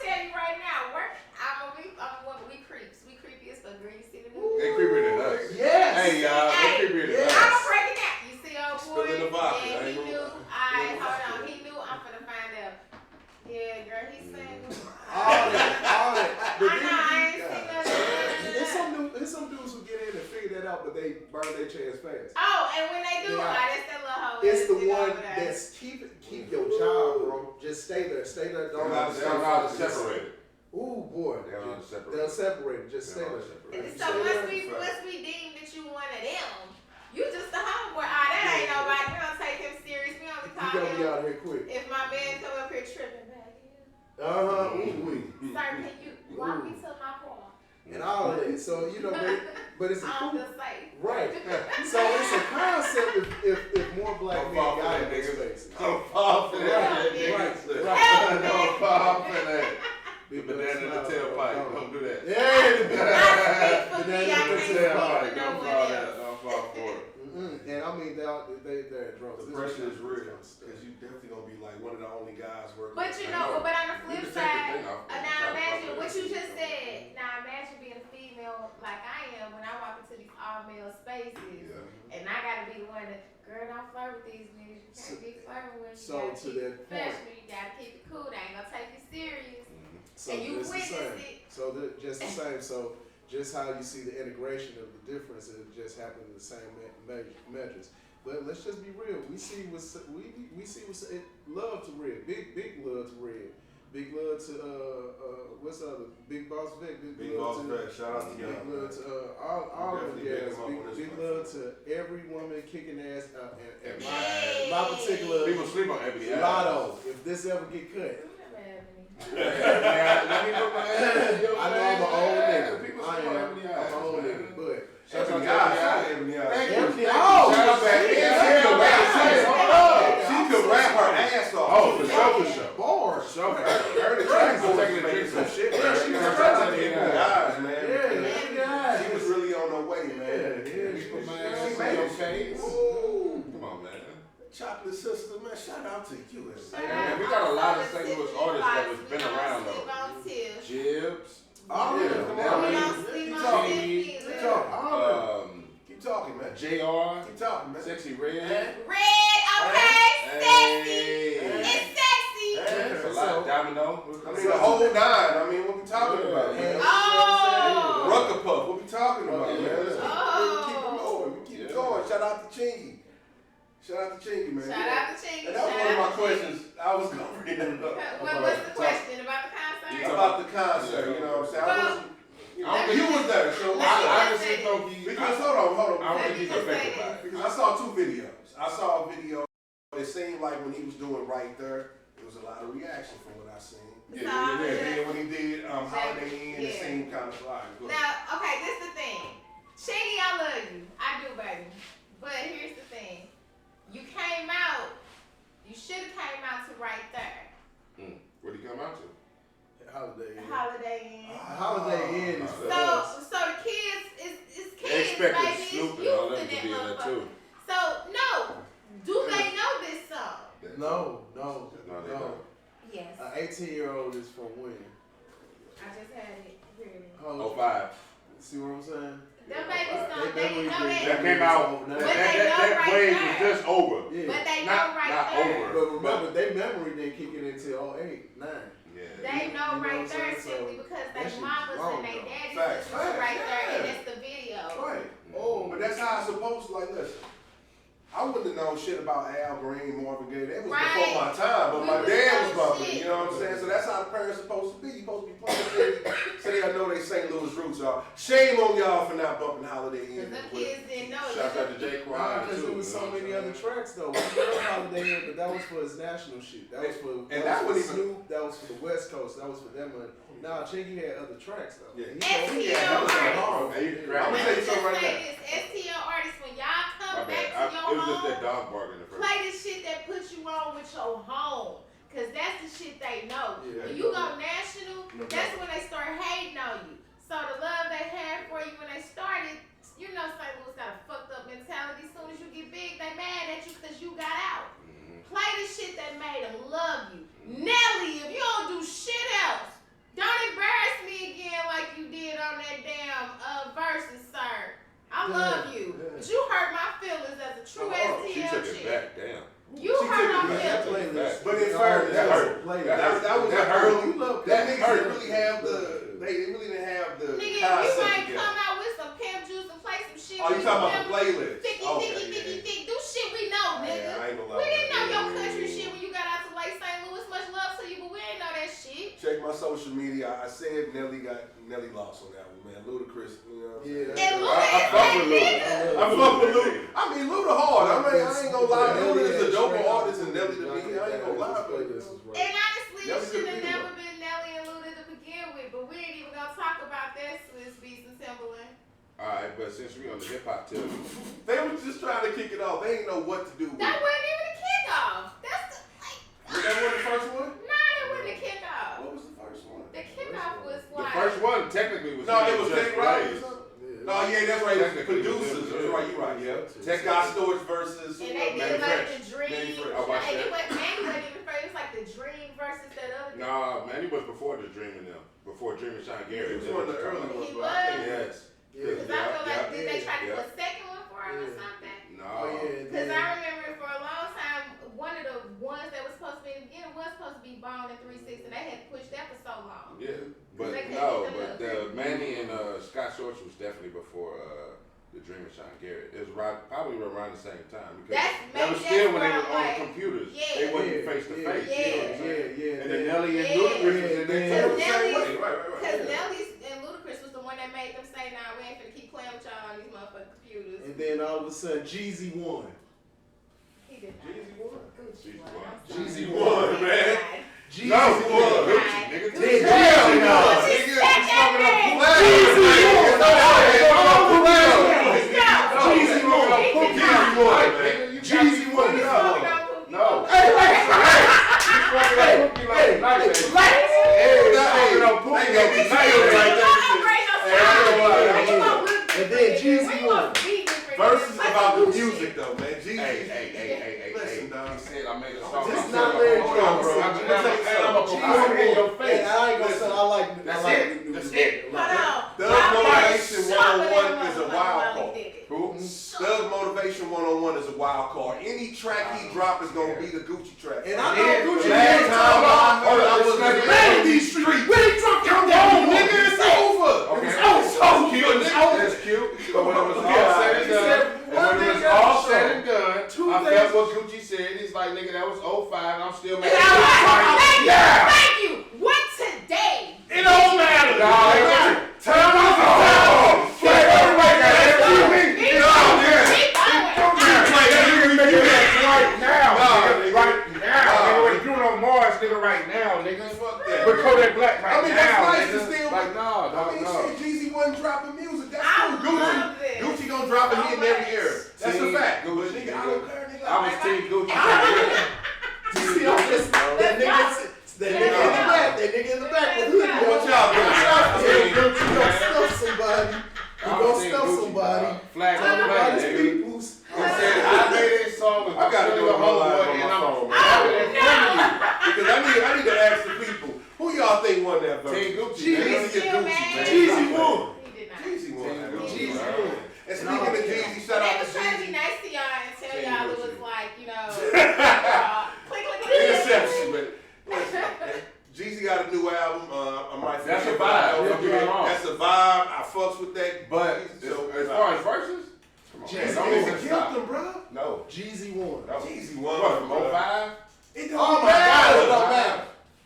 S3: tell you right now. We creeps. We creepy as fuck. Girl, you see the new.
S2: They creepier than us.
S4: Yes.
S2: Hey, y'all. They creepier than
S3: I'm
S2: us.
S3: breaking that. You see, old boy.
S1: Spilling the vodka.
S3: Yeah,
S1: I
S3: he
S1: ain't
S3: knew.
S1: gonna-
S3: Alright, hold on. He knew. I'm finna find out. Yeah, girl, he's single.
S4: All that.
S3: I know. I ain't seen nothing.
S4: There's some dudes who get in and figure that out, but they burn their chance fast.
S3: Oh, and when they do,
S4: Yeah.
S3: that's that little hoe.
S4: It's the
S3: that's
S4: one
S3: over there.
S4: that's keep your job, bro. Just stay there. Stay there.
S2: They don't know how to separate it.
S4: Ooh boy.
S2: They don't know how to separate
S4: They'll
S2: it.
S4: separate it. Just
S2: They
S4: stay
S2: don't know
S4: there.
S2: how to separate it.
S3: So once we deem that you one of them, you just a homeboy. That ain't nobody. We don't take him serious. We only
S4: You
S3: call
S4: gotta be
S3: him
S4: out here quick.
S3: if my man come up here tripping back.
S4: Ooh.
S3: Sir, can you walk me to my car?
S4: And all of that. So but it's a
S3: I'm
S4: cool.
S3: the safe.
S4: Right. So it's a concept if more black
S2: Don't
S4: men
S2: fall for
S4: got
S2: that,
S4: in
S2: nigga.
S4: spaces.
S2: Don't fall for that.
S4: Right.
S2: Don't fall for that. The
S4: Big
S2: banana in the
S4: smile.
S2: tailpipe. Don't do that.
S4: Yeah, the
S3: I
S4: banana.
S3: speak for me. I
S4: Banana in
S3: can't
S4: the
S3: speak
S4: tailpipe.
S3: for no
S2: Don't
S3: one
S2: fall
S3: else.
S2: that. Don't fall for it.
S4: And I mean, they're drunk.
S1: The pressure is real because you definitely gonna be like one of the only guys working.
S3: But you know, but on the flip
S2: You can take the
S3: side,
S2: thing off.
S3: now imagine what you just said. Now imagine being a female like I am when I walk into these all male spaces, and I gotta be the one that, girl, don't flirt with these niggas. You can't be flirting with.
S4: So
S3: You gotta
S4: to
S3: keep
S4: that
S3: it
S4: point.
S3: professional. You gotta keep it cool. They ain't gonna take you serious.
S4: So
S3: And you
S4: just the same.
S3: witnessed it.
S4: So just the same. So just how you see the integration of the difference, it just happened in the same measures. But let's just be real. We see what's love to Red, big love to Red, big love to what's the other Big Boss Vic,
S1: Big Boss Vic, shout out to y'all.
S4: Big love to all of them
S1: Definitely big
S4: guys.
S1: them up on this
S4: Big
S1: one.
S4: love to every woman kicking ass and
S3: Hey.
S4: my particular
S2: People sleep on Ebony Adams.
S4: Lotto. If this ever get cut.
S2: Let me put my hand.
S4: I know I'm an old nigga.
S2: People
S4: I
S2: sleep on
S4: am.
S2: Ebony
S4: I'm
S2: Adams,
S4: an old
S2: man.
S4: nigga, but
S2: Shout out to
S1: Ebony Eyes,
S2: Ebony
S1: Ebony
S2: Eyes.
S1: Eyes.
S2: Thank you.
S4: Oh,
S2: Shout out to
S4: shit.
S2: Ebony Eyes.
S1: She can rap.
S4: Yeah.
S1: She could rap her ass off.
S2: Oh, for sure.
S4: Bars.
S1: Her the track boys
S2: Taking a
S1: making
S2: drink
S1: some
S2: from
S1: shit,
S4: Yeah,
S1: man.
S4: she was
S1: Shout
S4: crazy.
S1: out to Ebony Eyes, man.
S4: Yeah.
S1: She was really on her way, man.
S4: Yeah.
S2: Put my
S1: She
S2: ass
S1: made
S2: in your
S1: it.
S2: face.
S1: Ooh.
S2: Come on, man.
S1: Chocolate sister, man. Shout out to you.
S2: Man, we got a lot of St. Louis artists that was been around though. Jibs.
S4: Oh,
S1: Yeah,
S4: yeah.
S1: come
S3: We
S1: on,
S3: don't
S1: man.
S3: sleep
S1: Keep
S3: on
S1: talking.
S3: Tiffany.
S1: Keep talking. Keep talking, man.
S2: JR.
S1: Keep talking, man.
S2: Sexxy Redd.
S3: Red, okay, sexy.
S2: Hey.
S3: It's sexy.
S2: That's a lot. Domino.
S1: I mean, the whole nine. I mean, what we talking about, man?
S3: Oh.
S1: Rucker Puff, what we talking about, man?
S2: Yeah.
S1: Let's keep it moving. We keep it going. Shout out to Chingy. Shout out to Chingy, man.
S3: Shout out to Chingy.
S1: And that was one of my questions. I was going to read it up.
S3: What's the question about the concert?
S1: About the concert, you know what I'm saying? I wasn't, you know,
S3: Well,
S1: you was there, so what's
S3: let me
S1: up?
S2: I honestly think he.
S1: Because, hold on.
S2: I don't think he's affected by it.
S1: Because I saw two videos. I saw a video. It seemed like when he was doing right there, there was a lot of reaction from what I seen.
S3: Yeah.
S1: And then when he did Holiday Inn, it
S3: Yeah.
S1: seemed kind of like.
S3: Now, okay, this is the thing. Chingy, I love you. I do, baby. But here's the thing. You came out, you should have came out to right there.
S2: What did he come out to?
S4: Holiday Inn.
S3: Holiday Inn.
S4: Holiday Inn is for
S3: So
S4: us.
S3: the kids is
S2: They
S3: kids,
S2: expected
S3: baby. It's
S2: Snoop and
S3: youth
S2: all
S3: in
S2: them to
S3: that
S2: be in there
S3: motherfucker.
S2: too.
S3: So no, do they know this song?
S4: No.
S2: No, they don't.
S3: Yes.
S4: An 18-year-old is from when?
S3: I just had it here.
S4: Oh,
S2: 05.
S4: see what I'm saying?
S3: Them babies don't.
S4: They
S3: They know
S4: really
S2: That
S3: that.
S2: came out.
S4: But
S2: That wave was just over.
S4: Yeah.
S3: But they
S2: Not-
S3: know right
S2: not
S3: there.
S2: over.
S4: But remember, their memory didn't kick in until 08, 9.
S3: They know
S4: You know
S3: right
S4: what I'm
S3: there
S4: saying?
S3: simply
S4: So,
S3: because
S4: that
S3: they
S4: shit
S3: mamas
S4: wrong,
S3: and they
S4: though.
S3: daddies
S1: Facts,
S3: listen to right there,
S1: yeah.
S3: and it's the video.
S1: Right. Oh, but that's how it's supposed to. Like, listen, I wouldn't have known shit about Al Green, Marvin Gaye. That was before my time, but
S3: We
S1: my
S3: was
S1: dad
S3: on
S1: was bumping.
S3: shit.
S1: You know what I'm saying? So that's how the parents supposed to be. You supposed to be playing so they know they St. Louis roots are. Shame on y'all for not bumping Holiday Inn.
S3: Because them kids didn't know.
S2: Shout out to Jay Quine
S4: Because
S2: too.
S4: there was so many other tracks though. We know Holiday Inn, but that was for his national shit. That was for
S1: And that wasn't even-
S4: Snoop. That was for the West Coast. That was for them. Nah, Chingy had other tracks though.
S1: Yeah.
S3: STL artists.
S2: Hey,
S1: I'm gonna tell you something right now.
S3: STL artists, when y'all
S2: My
S3: come
S2: bad.
S3: back to your
S2: It was just that
S3: home,
S2: dog barking the first.
S3: play the shit that puts you on with your home. Cause that's the shit they know.
S1: Yeah,
S3: When you go national,
S1: No
S3: that's when they start hating on you. So the love they had for you when they started, you know St. Louis got a fucked up mentality. As soon as you get big, they mad at you cause you got out. Play the shit that made them love you. Nelly, if you don't do shit else, don't embarrass me again like you did on that damn Verzuz, sir. I love you. But you hurt my feelings as a true
S2: She
S3: STL
S2: took it
S3: chick.
S2: back, damn.
S3: You
S1: She
S3: hurt
S1: took
S3: my
S1: it back.
S3: feelings.
S1: But in fairness,
S2: That hurt.
S1: that was
S2: That
S1: like
S2: hurt.
S1: early.
S4: That
S1: That niggas
S2: hurt.
S1: didn't really have they really didn't have the
S3: Nigga, if you
S1: concept
S3: ain't
S1: together.
S3: come out with some pimp juice and play some shit
S1: Oh, you
S3: with
S1: talking about
S3: them
S1: the playlist?
S3: thicky,
S1: Okay,
S3: thick. Do shit we know, nigga.
S1: Yeah, I ain't gonna lie.
S3: We didn't know your
S1: Yeah.
S3: country shit when you got out to Lake St. Louis. Much love to you, but we ain't know that shit.
S1: Check my social media. I said Nelly lost on that one, man. Ludacris, you know what I'm saying?
S4: Yeah.
S3: And Luda
S2: I
S3: is
S2: fuck
S3: that
S2: with Luda.
S3: nigga.
S1: I fuck with Luda. I mean, Luda hard. I ain't gonna lie.
S4: Nelly
S1: Luda is a
S4: had
S1: dope
S4: straight
S1: artist, and
S4: up
S1: Nelly to me, I ain't gonna lie. But
S3: And honestly, it
S1: Nelly
S3: should
S1: could
S3: have
S1: be
S3: never
S1: one.
S3: been Nelly and Luda to begin with, but we ain't even gonna talk about that Swiss Beats and Timberland.
S2: Alright, but since we on the hip hop tip,
S1: they was just trying to kick it off. They ain't know what to do with
S3: That
S1: it.
S3: wasn't even a kickoff. That's the,
S1: Was that one the first one?
S3: nah, that wasn't a kickoff.
S1: What was the first one?
S3: The kickoff was
S2: the
S3: like,
S2: first one technically was
S1: No, it was
S2: Just
S1: Tech Rock.
S2: Blaze.
S1: Oh yeah, that's right. It was
S2: Technically,
S1: producers.
S2: yeah.
S1: That's right. You right. Yeah.
S4: Tech
S1: Scott Storch versus.
S3: and they
S2: Manny
S3: did like
S2: Fresh.
S3: the Dream.
S2: Manny Fresh. I
S3: And
S2: watched
S3: it
S2: that.
S3: wasn't even first. It was like the Dream versus that other.
S2: Nah, man, he was before the Dream and them. Before Dream and Sean Garrett.
S1: It was one of the early ones.
S3: He
S1: but I think-
S3: was?
S2: Yes.
S3: Because I feel like did they try to do
S2: yeah.
S3: a second one for him or
S2: No.
S3: something?
S4: yeah.
S3: Because I remember for a long time, one of the ones that was supposed to be in the beginning was supposed to be Bone and 3-6, and they had pushed that for so long.
S2: Yeah, but
S3: They couldn't
S2: no,
S3: get them
S2: but
S3: up.
S2: Manny and Scott Storch was definitely before the Dream and Sean Garrett. It was probably around the same time because
S3: That's
S2: that was
S3: maybe
S2: still
S3: that's
S2: when they
S3: where
S2: were
S3: I'm
S2: on
S3: like,
S2: computers.
S3: yeah.
S2: They wasn't
S4: Yeah,
S2: face to
S4: yeah,
S2: face.
S3: yeah,
S2: You know what I'm saying?
S4: yeah.
S2: And then Nelly and
S3: Yeah.
S2: Ludacris was in there
S1: They
S2: too.
S1: were the same way. Right.
S3: Because Nelly's and Ludacris was the one that made them say, nah, we ain't finna keep playing with y'all on these motherfucking computers.
S4: And then all of a sudden, Jeezy won.
S3: He did not.
S1: Jeezy won.
S3: Gucci won.
S2: won.
S3: I'm sorry.
S1: Jeezy won, man.
S4: Jeezy
S2: No,
S4: won.
S2: Gucci, nigga.
S4: Then
S1: Hell
S4: Jeezy
S1: no.
S4: won.
S3: Gucci
S1: Nigga,
S3: said
S1: you smoking
S3: that
S1: up
S3: name.
S1: flag.
S4: Jeezy won.
S3: Jeezy won.
S4: Jeezy won.
S3: He smoking on Pookie.
S2: No.
S4: Hey, wait. And then Jeezy won.
S1: Versus about the music though, man. Jeezy.
S2: Hey.
S1: Listen, dog.
S2: He said I made a song.
S4: This
S2: I'm
S4: not
S2: saying,
S4: lyric
S2: hold on, bro.
S4: drama.
S2: I'm gonna put
S4: Jeezy
S2: it in your
S4: won.
S2: face.
S4: And I ain't gonna say I like.
S2: That's
S4: I like
S2: it.
S4: new
S2: That's
S4: music.
S2: it.
S1: Thug Motivation 101 is a wild card.
S2: Who?
S1: Thug Motivation 101 is a wild card. Any track he drop is gonna be the Gucci track.
S4: And I know Gucci.
S1: Last time I was
S4: Man, these streets. We ain't talking about
S1: nigga, it's over.
S2: Okay.
S1: So cute, nigga.
S2: That's cute. But when it was all
S1: Yeah,
S2: said and
S1: he
S2: done,
S4: said
S2: and
S4: one
S2: when it was
S4: thing
S2: all
S4: else,
S2: said and done,
S4: two
S2: I
S4: things.
S2: felt what Gucci said. He's like, nigga, that was 05, and I'm still making
S3: Thank you. What today?
S1: It don't matter.
S2: Nah, it matter.
S1: Time out. Everybody got everything.
S3: Keep
S1: No,
S3: going.
S1: yeah.
S3: Keep going.
S2: Right now, nigga. Right now. Nigga, what you doing on Mars, nigga, right now, nigga.
S1: Fuck that.
S2: With Kodak Black right
S1: I mean,
S2: now,
S1: that's nice to
S2: nigga.
S1: still.
S2: Like, nah,
S1: I
S2: dog,
S1: mean,
S2: no.
S1: shit, Jeezy wasn't dropping music. That's
S3: I
S1: cool.
S3: love this.
S1: Gucci gonna drop a hit in every era. That's a
S2: Team
S1: fact. But
S2: Gucci,
S1: nigga, I
S2: nigga.
S1: don't care, nigga.
S2: I was Team Gucci.
S4: See, I'm just that nigga in the back. That nigga in the back with hoodie.
S1: What y'all doing?
S4: He gonna stuff somebody. He gonna stuff somebody.
S2: Flag on the
S4: Somebody's
S2: play, nigga.
S4: peoples.
S2: He said, I made this song with
S1: I gotta
S2: Silly
S1: go to my
S2: Homeboy,
S1: live on
S2: and
S1: my
S2: I'm
S1: phone, man.
S2: having it from
S1: Because I need to ask the people, who y'all think won that
S2: you.
S1: verse?
S2: Team Gucci.
S1: Jeezy
S2: nigga.
S1: or Gucci, man?
S4: Jeezy won.
S3: He did not.
S1: Jeezy won. that verse.
S4: Jeezy
S1: Right.
S4: won.
S1: And speaking of Jeezy, shout
S3: They
S1: out
S3: was
S1: to
S3: trying to be
S1: Jeezy.
S3: nice to y'all and tell
S1: Team
S3: y'all it was
S1: Gucci.
S3: like, you know, click.
S1: Interception, but listen, Jeezy got a new fucks with that.
S2: But
S1: So,
S2: as far as verses, come on,
S4: Jeezy
S2: don't
S1: Jeezy
S2: even
S1: killed
S2: stop.
S1: them, bro.
S2: No.
S4: Jeezy won.
S1: Jeezy won.
S2: What, from
S1: bro.
S2: 05?
S1: It
S4: Oh
S1: don't
S4: my God, it
S1: matter.
S4: don't matter.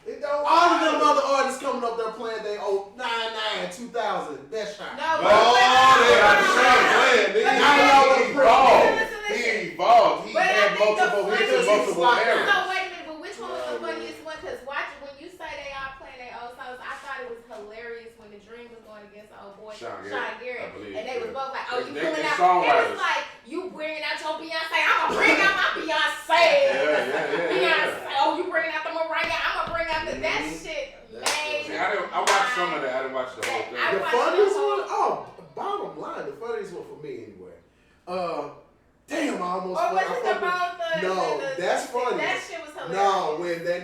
S1: It don't
S4: All of
S1: matter.
S4: them other artists coming up there playing they 99, 2000, best shot.
S3: No,
S1: Oh, they got the same plan,
S3: But
S1: nigga.
S4: now y'all
S2: He
S4: done
S2: evolved.
S3: Listen, listen.
S2: He evolved. He
S3: But I
S2: had
S3: think the
S2: multiple hits and
S3: funniest-
S2: multiple
S4: Like-
S2: eras.
S3: No, wait a minute, but which one was the funniest one? Because watching, when you say they all playing their old songs, I thought it was hilarious when the Dream was going against the old boy,
S2: Sean
S3: Sean
S2: Garrett,
S3: Garrett.
S2: I believe,
S3: And they was
S2: yeah.
S3: both like, oh, you
S2: They
S3: pulling out. It
S2: songwriters.
S3: was like, you bringing out your Beyonce, I'm going to bring out my Beyonce.
S2: Yeah.
S3: Beyonce, oh, you bringing out the Mariah, I'm going to bring out the, that shit made.
S2: See, I watched some of that. I didn't watch the whole thing.
S3: I
S4: The
S3: watched
S4: funniest
S3: the whole-
S4: one? Oh, bottom line, the funniest one for me anyway. Damn, I almost.
S3: Or was
S4: I
S3: it the
S4: fucking-
S3: both?
S4: No, that's funny.
S3: That shit was hilarious.
S4: No, when that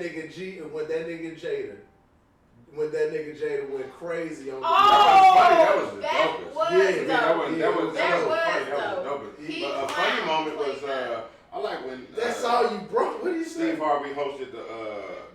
S4: nigga Jada went crazy on the
S3: Oh,
S2: That was the dopest.
S3: was
S4: Yeah,
S3: dope.
S2: That was
S3: That
S2: funny.
S3: was
S2: That was
S3: dope.
S2: dope.
S3: He
S2: But a funny
S3: clowned
S2: moment was
S3: Cleveland.
S2: I like when
S4: That's all you broke. What do you say?
S2: Steve Harvey hosted the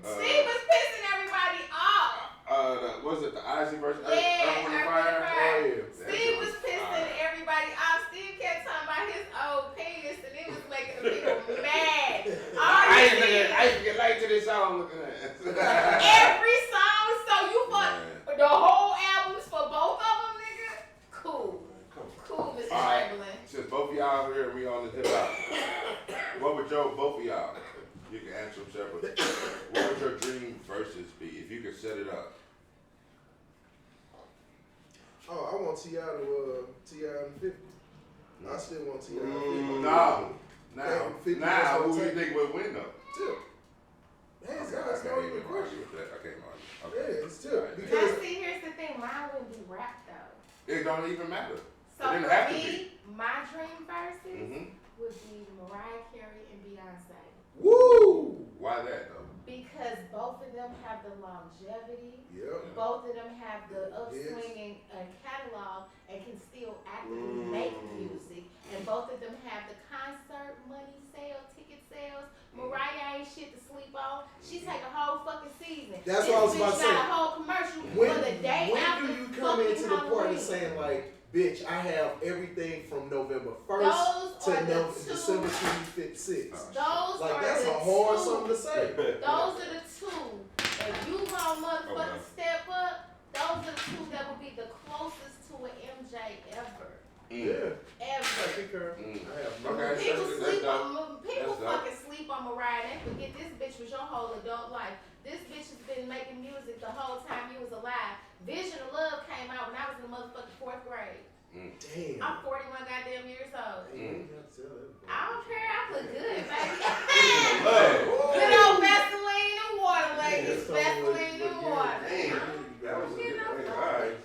S3: Steve was pissing everybody off.
S2: was it the Ozzy versus
S3: Yeah,
S2: Earth, Wind and Fire?
S4: Oh, yeah.
S2: That
S3: Steve
S2: shit
S3: was pissing
S2: fire.
S3: everybody off. Steve kept talking about his old penis and it was making the people mad. All
S2: I
S3: you
S2: ain't
S3: see-
S2: get light to this song looking at.
S3: every song, so you fuck
S2: Man.
S3: the whole albums for both of them, nigga? Cool. Cool, Mr.
S2: All right.
S3: Chamberlain.
S2: Since both of y'all hear me on the hip hop, what would both of y'all? You can answer them separately. What would your dream verses be if you could set it up?
S4: Oh, I want T.I. to 50. I still want T.I. to 50.
S2: Now,
S4: Now,
S2: who do you think would win though?
S4: Tip. Hands
S2: Okay,
S4: down,
S2: I
S4: it's
S2: can't
S4: no
S2: even
S4: even
S2: argue
S4: question.
S2: with that. I can't argue.
S4: Yeah,
S2: Okay.
S4: it's Tip.
S2: Alright.
S4: Because
S3: Now, see, here's the thing. Mine wouldn't be rap, though.
S2: It don't even matter.
S3: So
S2: It didn't
S3: for
S2: have to
S3: me, my dream verses
S2: Mm-hmm.
S3: would be Mariah Carey and Beyonce.
S4: woo!
S2: Why that though?
S3: Because both of them have the longevity,
S4: Yep.
S3: both of them have the upswinging catalog and can still actively make music, and both of them have the concert money ticket sales. Mariah ain't shit to sleep on. She take a whole fucking season.
S4: That's
S3: This
S4: what I was
S3: bitch
S4: about to
S3: got
S4: say.
S3: a whole commercial
S4: When
S3: for the day after
S4: do you come
S3: fucking
S4: into the party
S3: Halloween.
S4: saying like, bitch, I have everything from November 1st
S3: Those are the two-
S4: December 26th.
S3: Those
S4: Like,
S3: are
S4: that's
S3: the
S4: a hard
S3: two.
S4: something to say.
S3: Those are the two. If you gon' motherfucking
S2: Okay.
S3: step up, those are the two that will be the closest to an MJ ever.
S4: Yeah. I
S3: Ever.
S4: concur.
S2: Mm.
S4: I have no
S2: Okay.
S3: People
S2: That's
S3: sleep
S2: dope.
S3: on people
S2: That's dope.
S3: fucking sleep on Mariah. They forget this bitch was your whole adult life. This bitch has been making music the whole time you was alive. Vision of Love came out when I was in the motherfucking 4th grade.
S4: Damn.
S3: I'm 41 goddamn years old.
S4: You gotta tell everybody.
S3: I don't care. I look good, baby.
S2: Love.
S3: Good old Vaseline and water, ladies.
S4: Yeah,
S3: Vaseline and water.
S1: Damn, that was a
S3: You
S1: good
S3: know,
S1: thing. All right.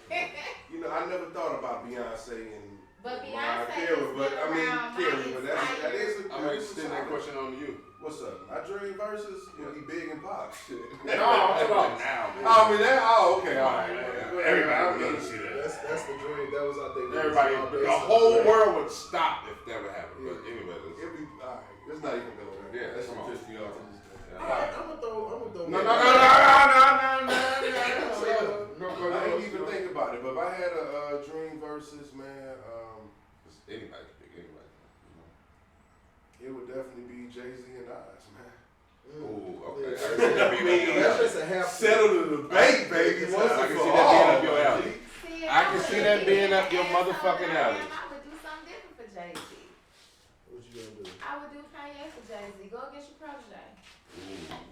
S1: You know, I never thought about Beyonce and
S3: But
S1: Mariah
S3: Beyonce
S1: Carey,
S3: has
S1: but
S3: been
S1: I mean
S3: around my
S1: Carey, but that is a
S2: I'm gonna extend that question on to you.
S1: What's up? My dream verses would be Big and Pop. Shit.
S2: No, I'm talking about now.
S1: Oh, I mean that. Oh, okay, all right.
S2: Everybody would love to see that.
S4: That's the dream. That was, I think,
S2: Everybody, the whole world would stop if that would happen. But anyway,
S1: It'd be all right. Let's not even go there.
S2: Yeah,
S1: that's
S2: come
S1: some
S2: on.
S1: crispy art.
S4: Alright, I'm gonna throw.
S2: no.
S1: I didn't even think about it, but if I had a dream versus, man,
S2: Anybody can pick anybody.
S1: it would definitely be Jay-Z and Nas, man.
S2: Ooh, okay.
S4: Yeah.
S2: I can see that being up your
S4: That's
S2: alley.
S4: just a half.
S1: Settle the debate, baby. Once
S2: I
S1: and
S2: can
S1: for
S2: see that being up
S1: all.
S2: your alley.
S3: See,
S2: I can see that being up your
S3: asshole
S2: motherfucking
S3: that I
S2: alley.
S3: am, I would do something different for Jay-Z.
S4: What you gonna do?
S3: I would do Kanye for Jay-Z. Go against your protege.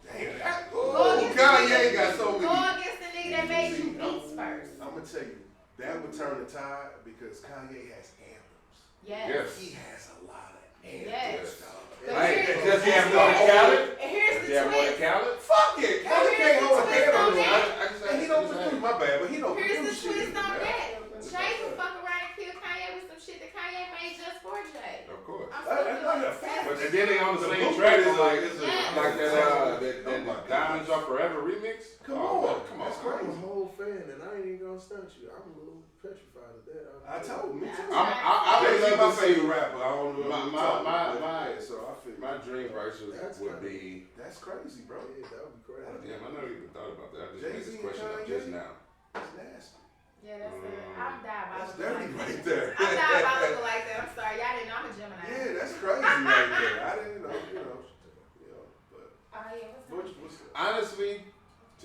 S1: Damn, that,
S3: Go
S1: oh,
S3: against
S1: Kanye
S3: the
S1: got
S3: nigga-
S1: so many.
S3: Go against the nigga that made you beats first.
S1: I'm gonna tell you, that would turn the tide because Kanye has anthems.
S3: Yes.
S1: He has a lot of
S3: Yes.
S1: anthems, dog.
S3: But
S2: Hey,
S3: here's-
S2: does he have more than Khaled?
S3: And here's
S2: Does
S3: the
S2: he have more than
S3: twist.
S2: Khaled?
S1: Fuck it, Kanye can't hold a
S3: Here's the
S1: candle to
S3: twist
S1: it.
S3: on
S1: And he don't produce my bad, but he don't
S3: Here's the
S1: produce shit.
S3: twist on
S1: either,
S3: that.
S1: man.
S3: Jay can fuck around and kill Kanye with some shit that Kanye made just for Jay.
S2: Of course.
S3: I'm
S1: That's not a
S3: so
S1: fact.
S2: But then they on the
S1: The
S2: same
S1: blueprint
S2: track
S1: is
S2: as like,
S1: is
S3: Yeah.
S2: like that
S1: Oh my
S2: Diamonds Are Forever remix.
S1: Come
S2: Oh,
S1: on,
S2: come on.
S1: that's
S4: I'm
S1: crazy.
S4: a whole fan, and I ain't even gonna stunt you. I'm a little petrified of that.
S1: I told him, me too.
S2: I would
S1: Jay-Z my
S2: love to see
S1: favorite rapper. I don't know what
S2: my-
S1: so I feel
S2: my dream verses
S4: That's
S2: would
S4: kinda-
S2: be.
S1: that's crazy, bro.
S4: Yeah, that would be crazy.
S2: Damn, I never even thought about that. I just made
S1: Jay-Z
S2: this
S1: and
S2: question up
S1: Kanye?
S2: just now.
S1: That's nasty.
S3: Yeah, that's it. I'm diabolical.
S1: That's dirty
S3: like
S1: right
S3: that.
S1: there.
S3: I'm diabolical like that. I'm sorry, y'all didn't know I'm a Gemini.
S1: Yeah, that's crazy right there. I didn't know, but
S3: Oh yeah, what's up?
S1: what's
S2: Honestly,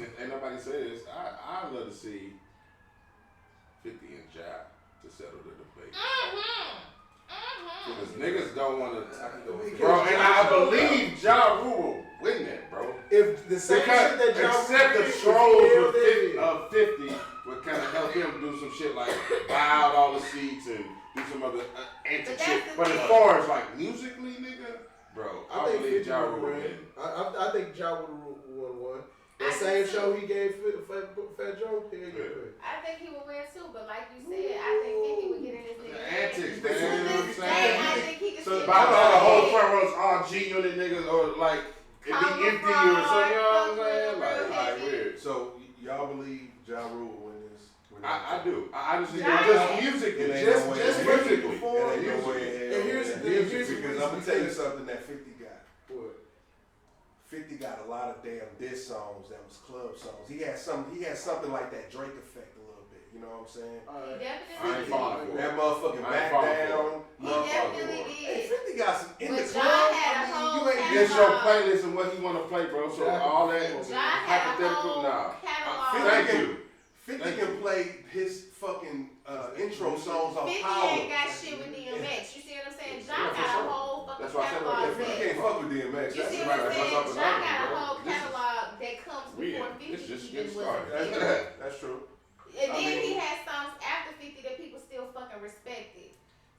S2: ain't nobody say this. I'd love to see 50 and Ja to settle the debate. Because niggas don't want to. Bro, and I believe Ja Rule will win that, bro.
S4: If the same
S2: Because
S4: shit that Ja
S2: except
S4: Rule
S2: the
S4: did,
S2: trolls
S4: if he
S2: of 50 would kind of help him do some shit like buy out all the seats and do some other anti shit. But as far as like musically, nigga, bro, I
S4: think
S2: believe
S4: 50
S2: Ja
S4: would
S2: Rule will
S4: win.
S2: win.
S4: I think Ja would won.
S3: I
S4: That same
S3: do
S4: show
S3: too.
S4: he gave Fat Joe, he didn't get it.
S3: I think he would win too, but like you said, I think 50 would get in his nigga.
S2: The antics,
S3: To
S2: man, you know what I'm
S3: this
S2: saying?
S3: day, I think he could
S1: So
S3: still
S2: By
S3: get
S2: the whole
S3: in.
S2: front row's all G-Unit niggas or like it be empty or something, you know what I'm saying? Like weird.
S1: So y'all believe Ja Rule will win this?
S2: I do. I honestly do.
S3: Ja
S2: Just
S3: is-
S2: musically.
S1: It ain't
S4: Just-
S1: no way.
S4: just
S1: It
S4: for
S1: ain't
S4: you
S1: no way.
S4: perform,
S1: It ain't no way in hell
S4: and here's the
S1: that
S4: thing,
S1: music,
S4: here's the
S1: because
S4: reason,
S1: I'm gonna tell you
S4: because-
S1: something that 50 got.
S4: What?
S1: 50 got a lot of damn diss songs that was club songs. He had something like that Drake effect a little bit. You know what I'm saying?
S3: He
S2: I
S3: definitely
S2: ain't falling for it.
S1: That motherfucking
S2: I ain't
S1: back
S2: falling
S1: down.
S3: He definitely
S1: Hey,
S3: did.
S1: 50 got some in
S3: But
S1: the
S3: Ja
S1: club.
S3: had a
S1: I mean,
S3: whole
S1: you ain't
S2: It's your playlist and what he want to play, bro. So
S4: Ja
S2: all that
S3: Ja had a
S2: hypothetical,
S3: whole
S2: nah.
S3: catalog.
S2: Thank you.
S1: 50
S2: Thank
S1: can play his fucking intro songs off
S3: 50
S1: Power.
S3: ain't got shit with DMX. You see what I'm saying? Ja
S2: Yeah, for
S3: got a
S2: sure.
S3: whole fucking
S2: That's why I said
S3: catalog.
S2: right there,
S1: 50
S3: that-
S1: can't fuck with DMX.
S3: You
S1: That's
S3: see
S1: right.
S3: what I'm
S2: That's
S3: saying?
S2: up and
S3: Ja
S2: down,
S3: got a
S2: bro.
S3: whole
S2: This is-
S3: catalog that comes
S2: We
S3: before
S2: in.
S3: 50
S2: It's just
S3: even
S2: getting
S3: was
S2: started.
S3: a thing.
S1: That's true.
S3: And
S1: I
S3: then he
S1: mean-
S3: had songs after 50 that people still fucking respected.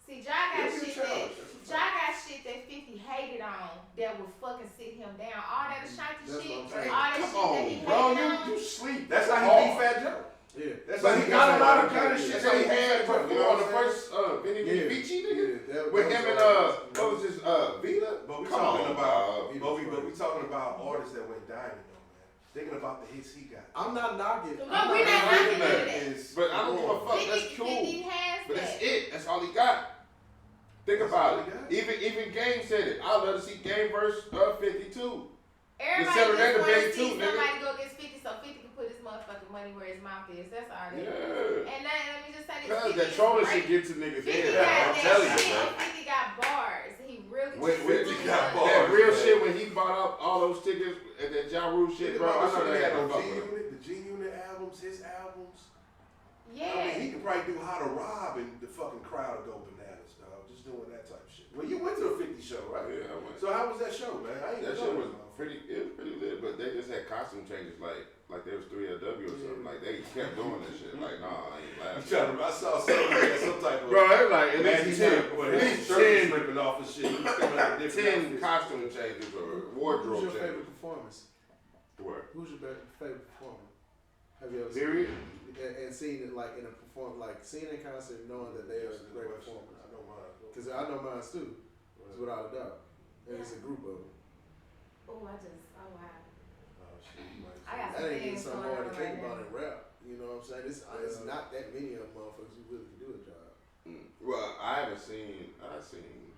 S3: See, Ja got
S1: Give me
S3: shit
S1: a challenge.
S3: that Ja got shit that 50 hated on that would fucking sit him down. All that Ashanti
S4: That's
S3: shit,
S4: what I'm saying.
S3: all that
S2: Come
S3: shit that he
S2: on, bro.
S3: hated on.
S2: You sleep.
S1: That's how he
S2: hard.
S1: beat Fat Joe.
S4: Yeah.
S1: That's
S2: But
S1: how
S2: he got a lot of
S1: beat
S2: kind of
S1: Fat
S2: shit
S1: Joe.
S2: that he had
S1: Joe,
S2: before on the first Vinny
S4: Yeah.
S2: Vici, nigga.
S4: Yeah, that
S2: With
S4: was
S2: him and
S4: all-
S2: what was his Vita?
S1: But we
S2: Come
S1: talking
S2: on,
S1: about,
S2: dog.
S1: but we talking about artists that went diamond though, man. Thinking about the hits he got.
S4: I'm not knocking.
S3: No,
S4: I'm
S3: we're not
S2: knocking
S3: knocking
S2: that.
S3: none of that.
S1: Is
S2: But I don't give a fuck.
S3: 50,
S2: That's cool.
S3: 50 has
S2: But that's
S3: that.
S2: it. That's all he got. Think
S1: That's
S2: about
S1: all
S2: it.
S1: he got.
S2: Even Game said it. I'd love to see Game verse 52.
S3: Everybody
S2: settle
S3: just
S2: that
S3: want to
S2: debate
S3: see
S2: too, nigga.
S3: somebody go against 50 so 50 can put his motherfucking money where his mouth is. That's all that.
S2: Yeah.
S3: And now, let me just say this.
S2: Cause
S3: 50
S2: that
S3: is
S2: trolling
S3: great.
S2: shit get to niggas
S3: 50
S2: head.
S3: got
S2: I'm
S3: that
S2: telling you,
S3: shit.
S2: bro.
S3: 50 got bars. He really,
S2: When
S3: truly
S1: 50 got
S3: does.
S1: bars.
S2: That real
S1: man.
S2: shit when he bought up all those tickets and that Ja Rule shit, bro. I know they had no fuck with him.
S1: the G Unit albums, his albums.
S3: Yeah.
S1: I mean, he could probably do How to Rob and the fucking crowd would go bananas, dog. Just doing that type of shit. Well, you went to a 50 show, right?
S2: Yeah, I went.
S1: So how was that show, man? I ain't
S2: That
S1: know
S2: shit was
S1: motherfucker.
S2: pretty. It was pretty lit, but they just had costume changes, like there was 3LW or something. Like they kept doing that shit. Like, nah, I ain't laughing.
S1: I saw something like some type of.
S2: Bro, it was like at
S1: Man,
S2: least
S1: he
S2: 10,
S1: well,
S2: at
S1: his
S2: least
S1: shirt was
S2: 10,
S1: ripping off and shit. He was coming out with different
S2: 10
S1: outfits.
S2: costume changes or
S4: Who's
S2: wardrobe
S4: your favorite
S2: changes.
S4: performance?
S2: What?
S4: Who's your favorite performer? Have you ever
S2: Period.
S4: seen it? And seen it like in a perform, like seeing it in concert, knowing that they are
S1: That's a good
S4: great
S1: question.
S4: performers.
S1: I know mine.
S4: Because I know mine too, without a doubt. And it's a group of them.
S3: Oh, I just, oh wow.
S1: Oh, shit, you might-
S3: I got
S4: That ain't even
S3: things
S4: something
S3: going
S4: hard to
S3: on
S4: think
S3: right
S4: about
S3: now.
S4: in rap. You know what I'm saying? It's not that many of them motherfuckers who really can do a job.
S2: Well, I haven't seen. I've seen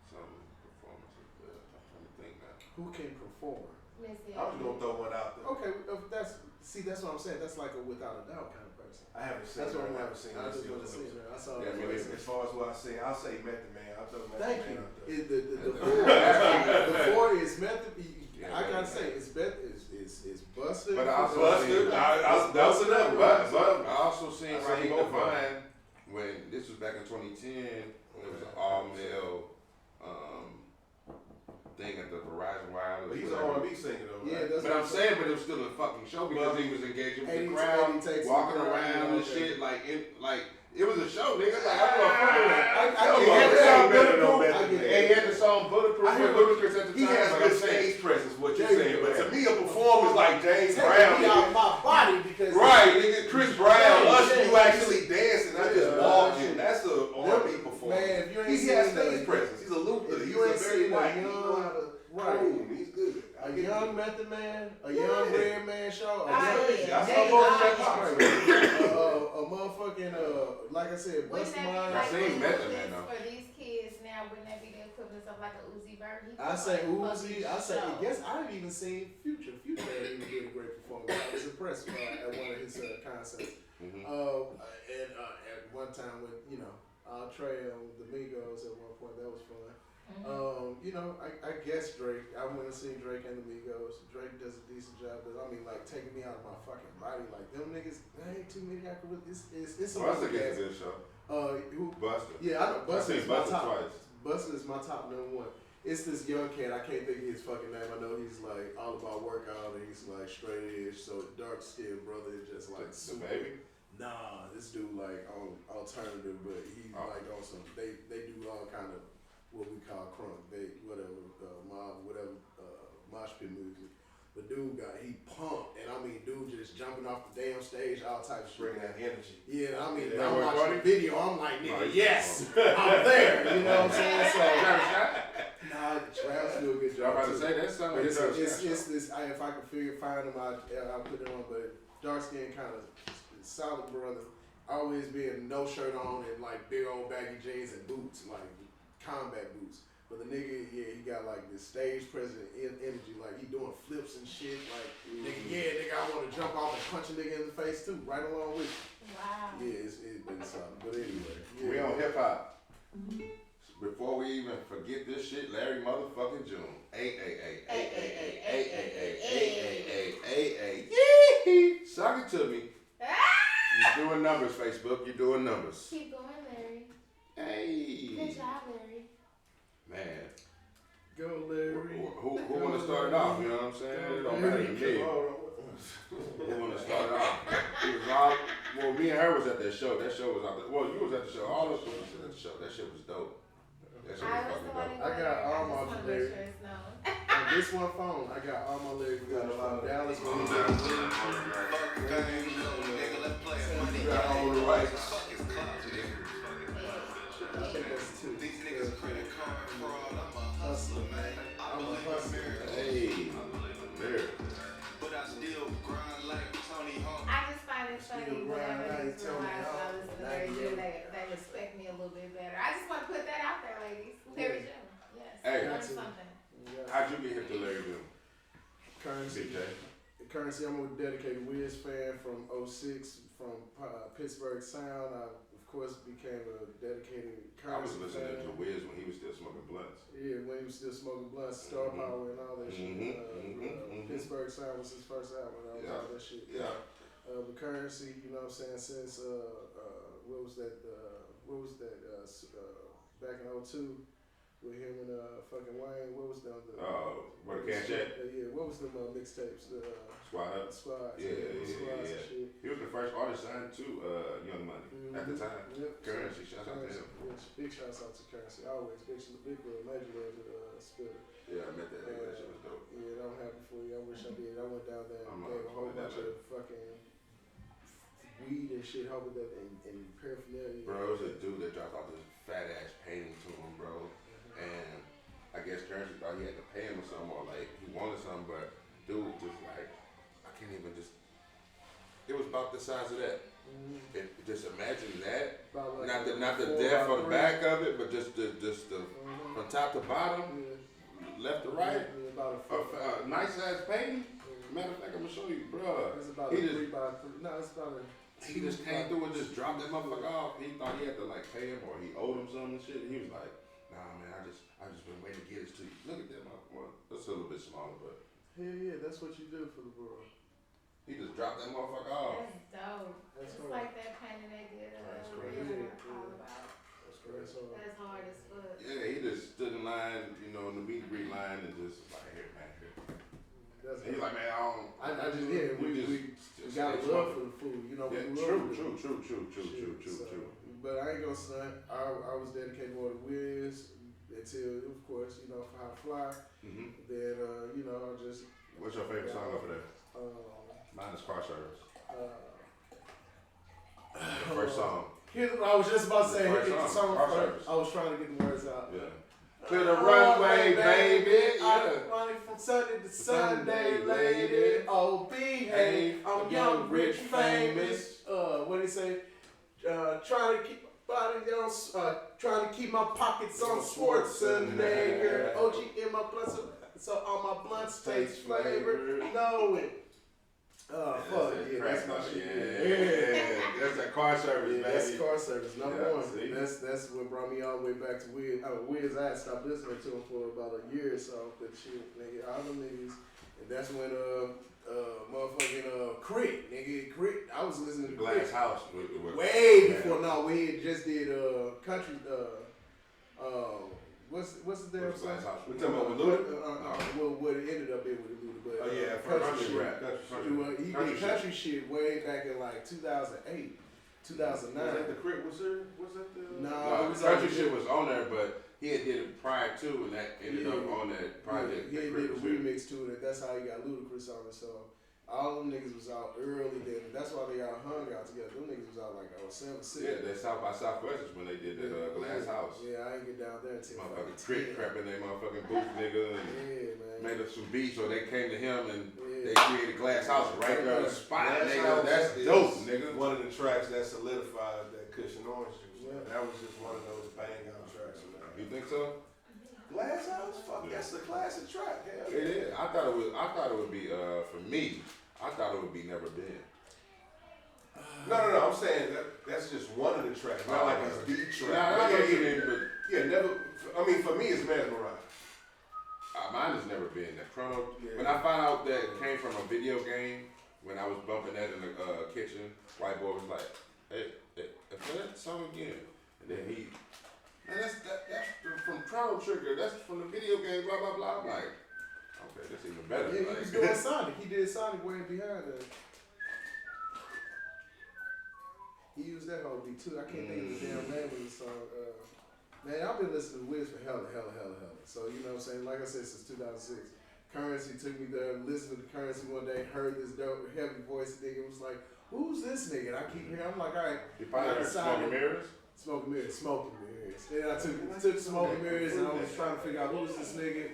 S2: some performances, but I'm trying to think now.
S4: Who can perform?
S3: Missy.
S1: I was gonna throw one out there.
S4: Okay, that's what I'm saying. That's like a without a doubt kind of person.
S1: I haven't seen.
S4: That's what
S1: I
S4: I'm
S1: haven't seen.
S4: I just
S1: Missy
S4: want to see
S1: Elliott.
S4: it. I saw
S2: Yeah,
S4: it.
S2: me neither.
S1: As far as what I see, I'll say Method Man. I'll throw Method
S4: Thank
S1: Man
S4: you.
S1: out there.
S4: The
S2: Yeah.
S4: four is method.
S2: Yeah,
S4: I gotta
S2: yeah.
S4: say it's busted.
S2: But I also
S1: Busted. That was another one.
S2: But I also seen
S1: I seen
S2: Raheem
S1: both of them.
S2: Devine when this was back in 2010. When it was an all male thing at the Verizon Wireless.
S1: But he's an
S2: whatever.
S1: R&B singer though.
S4: Yeah,
S1: Right?
S4: that's
S2: But I'm saying, but it was still a fucking show because he was engaging with the
S4: 80s,
S2: crowd,
S4: 80 takes
S2: walking
S4: the crowd,
S2: around and
S4: okay.
S2: shit. Like it was a show, nigga. Like I don't know.
S4: I
S2: He had the song
S1: better than
S2: Bulletproof,
S1: Method
S2: and
S1: Man.
S2: he had the song Bulletproof
S1: I hear
S2: with Ludacris at the
S1: He
S2: time.
S1: has
S2: but
S1: good
S2: I'm saying,
S1: stage presence, what you're
S4: James
S1: saying. But to
S4: Brown.
S1: me, a performance like James
S4: Take
S1: Brown,
S4: me out
S1: nigga,
S4: my body because
S1: right, nigga, Chris Brown, us,
S4: Yeah.
S1: you actually dancing, not just
S4: Yeah.
S1: walking. That's a R&B performance.
S4: Man, if you ain't
S1: He has
S4: seen
S1: stage
S4: the-
S1: presence. He's a looper.
S4: if
S1: He's
S4: you
S1: a
S4: ain't
S1: very
S4: seen a
S1: white. He
S4: young-
S1: know how to
S4: right.
S1: boom. He's good.
S4: a young Method Man, a young Red Man show.
S3: yeah.
S1: I
S3: They
S1: saw both
S3: are
S1: that pops.
S4: A motherfucking like I said,
S3: Wouldn't
S4: bust
S3: that be
S4: mine.
S3: like
S2: I seen
S3: the
S2: Method Man,
S3: equivalent
S2: though.
S3: for these kids now? Wouldn't that be the equivalent of like a Uzi Vert? He
S4: I
S3: put
S4: say
S3: on a
S4: Uzi.
S3: fucking
S4: I say.
S3: show.
S4: Guess I didn't even see Future. Future had even did a great performance. I was impressed at one of his concerts. And at one time with Trey the Migos at one point, that was fun. I guess Drake. I went and seen Drake and the Migos. Drake does a decent job, but I mean, like taking me out of my fucking body. Like them niggas, there ain't too many I could really. It's a
S2: Busta gets a good show. Busta.
S4: Yeah, I know Busta is my top.
S2: Twice.
S4: Busta is my top #1. It's this young cat. I can't think of his fucking name. I know he's like all about workout and he's like straight edge. So dark skinned brother is just like
S2: the baby.
S4: Nah, this dude like on alternative, but he like on some. They do all kind of what we call crunk, mob, mosh pit music. The dude he pumped, and I mean, dude just jumping off the damn stage, all types of shit.
S1: Bringing that energy.
S4: Yeah, I mean,
S2: Yeah,
S4: I'm watching the video, I'm like, nigga, yes, I'm there. You know what I'm saying? So, nah, Travis do a good job.
S2: I'm about to say that sounds like
S4: it's this. If I could find him, I'll put it on. But dark skin, kind of solid brother, always being no shirt on and like big old baggy jeans and boots, like combat boots. But the nigga, he got like this stage presence energy, like he doing flips and shit. Like nigga, I want to jump off and punch a nigga in the face too, right along with you.
S3: Wow.
S4: Yeah, it's solid. But anyway,
S2: we on hip hop. Before we even forget this shit, Larry motherfucking June. Suck it to me. You're doing numbers, Facebook. You're doing numbers.
S3: Keep going, Larry.
S2: Hey.
S3: Good job, Larry.
S2: Man.
S4: Go, Larry.
S2: Who want to start it off? You know what I'm saying? It don't matter to me. Who want to start it off? Well, me and her was at that show. That show was out there. Well, you was at the show. All of us was at the show. That shit was dope. That shit was fucking dope.
S4: I got all my lyrics. On this one phone, I got all my lyrics. We got a lot of Dallas. You got all the rights. I think that's 2.
S5: These niggas credit card fraud. I'm a hustler, man. I'm a hustler.
S2: Hey, there.
S5: But I still grind like Tony Hawk.
S3: I just find it funny whenever niggas realize I listen to Larry June, they respect me a little bit better. I just want to put that out there, ladies. Larry June, yes.
S2: Hey.
S3: Learn something.
S2: How'd you get hip to Larry June?
S4: Currency. Currency, I'm a dedicated Wiz fan from 06, from Pittsburgh Sound. I, of course, became a dedicated Currency
S2: I was listening
S4: fan.
S2: to Wiz when he was still smoking blunts.
S4: Yeah, when he was still smoking blunts, Star Power and all that shit. Pittsburgh Sound was his first album and all that shit.
S2: Yeah.
S4: But Currency, you know what I'm saying, since, what was that, back in 02, with him and fucking Wayne, what was the
S2: what Cash App?
S4: Yeah, what was the mixtapes?
S2: Squad Up.
S4: Squad.
S2: Yeah.
S4: Shit.
S2: He was the first artist signed to Young Money at the time.
S4: Yep.
S2: Currency, shout out to him.
S4: Big shouts out to Currency. Always big girl, major legend, Spitter.
S2: Yeah, I met that nigga. That shit was dope.
S4: Yeah, I'm happy for you. I wish I did. I went down there and gave a whole bunch of fucking weed and shit, helping that and paraphernalia.
S2: Bro, it was a dude that dropped off this fat ass painting to him, bro. And I guess Currency thought he had to pay him or something, or like he wanted something, but dude just like, I can't even just. It was about the size of that. Just imagine that. Like not the depth on the back of it, but just the from top to bottom, left to right. A nice ass painting. Matter of fact, I'm gonna show you, bro.
S4: It's about a 3 by 3. No, it's about a.
S2: He just came through and just dropped that motherfucker off. He thought he had to like pay him or he owed him something and shit. He was like, nah, man, I just been waiting to get this to you. Look at that motherfucker. That's a little bit smaller, but.
S4: Hell yeah, that's what you do for the world.
S2: He just dropped that motherfucker off.
S3: That's dope.
S4: That's
S3: It's
S4: cool.
S3: like that painting they did all about.
S4: That's
S3: That's hard as fuck.
S2: Yeah, he just stood in line, you know, in the meet and greet line and just like, here, man, here. He's like, man,
S4: I just we got love for the food, you know.
S2: Yeah, true.
S4: But I ain't gonna stunt. I was dedicated more to Wiz until, of course, you know, for How to Fly. Then, you know, I just.
S2: What's your favorite song over there? Mine is Car Service. The first song.
S4: Here's what I was just about to say. Hit the song
S2: Car
S4: first.
S2: Service.
S4: I was trying to get the words out.
S2: Yeah. Clear the runway, baby.
S4: I'm running from Sunday to Sunday, lady. Oh, behave. I'm young, rich, famous. What do you say? Trying to keep my body on. Trying to keep my pockets on Schwarzenegger. OG in my blood, so all my blunts taste flavor. Know it. Fuck, yeah, that's my shit.
S2: Yeah, that's that car service,
S4: Yeah,
S2: baby.
S4: that's car service, number
S2: Yeah,
S4: one.
S2: see?
S4: That's what brought me all the way back to Wiz. Wiz, I had stopped listening to him for about a year or so, but shit, nigga, all them niggas. And that's when, motherfucking, Crit, nigga, Crit, I was listening to
S2: Glass
S4: Crit.
S2: House.
S4: Way before, no, we had just did, country, what's the damn
S2: Glass
S4: song?
S2: House.
S1: We talking about with Luda?
S4: What it ended up being with Luda, but
S1: Oh yeah,
S4: country shit.
S2: rap.
S4: He did country shit way back in like 2008, 2009.
S1: Was that the Crit? Was that the?
S4: Nah, it was
S2: country
S4: on-
S2: shit was on there, but he had did it prior to, and that ended up on that project.
S4: He
S2: that
S4: did
S2: Crit
S4: a
S2: was in.
S4: remix to it. That's how he got Ludacris on it. So all them niggas was out early then. And that's why they all hung out together. Them niggas was out like 07, 6.
S2: Yeah, that South by Southwest is when they did that Glass House.
S4: Yeah, I ain't get down there until
S2: Motherfucking Crit crap in their motherfucking booth, nigga, and
S4: Yeah, man.
S2: made up some beats, or they came to him and
S4: Yeah.
S2: they created Glass House right there on the spot,
S1: Glass
S2: nigga.
S1: House
S2: That's
S1: is
S2: dope, nigga.
S1: One of the tracks that solidified that Cushion Orange Juice.
S4: Yeah.
S1: That was just one of those bang out tracks.
S2: You think so?
S1: Glass House, fuck, that's a classic track. Hell
S2: It
S1: yeah.
S2: is. I thought it would be for me. I thought it would be Never Been.
S1: No. I'm saying that's just one of the tracks. Not like it's the track.
S2: Nah, I know what you mean, but
S1: Yeah, never. I mean, for me, it's Mesmerized.
S2: mine has never been that Chrono.
S1: Yeah.
S2: When I found out that it came from a video game, when I was bumping that in the kitchen, white boy was like, "Hey, play that song again," and then he, man, that's from Chrono Trigger. That's from the video game. Blah blah blah. I'm like, okay, that's even better.
S4: Yeah, he
S2: like,
S4: was doing Sonic. He did Sonic way behind that. He used that whole beat too. I can't think of the damn name of the song. Man, I've been listening to Wiz for hella. So, you know what I'm saying? Like I said, since 2006. Currency took me there, listened to Currency one day, heard this dope, heavy voice nigga, was like, who's this nigga? And I keep hearing, I'm like, all right.
S2: you probably heard Smoking Mirrors.
S4: Smoking Mirrors. Then I took Smoking Mirrors and I was trying to figure out who was this nigga.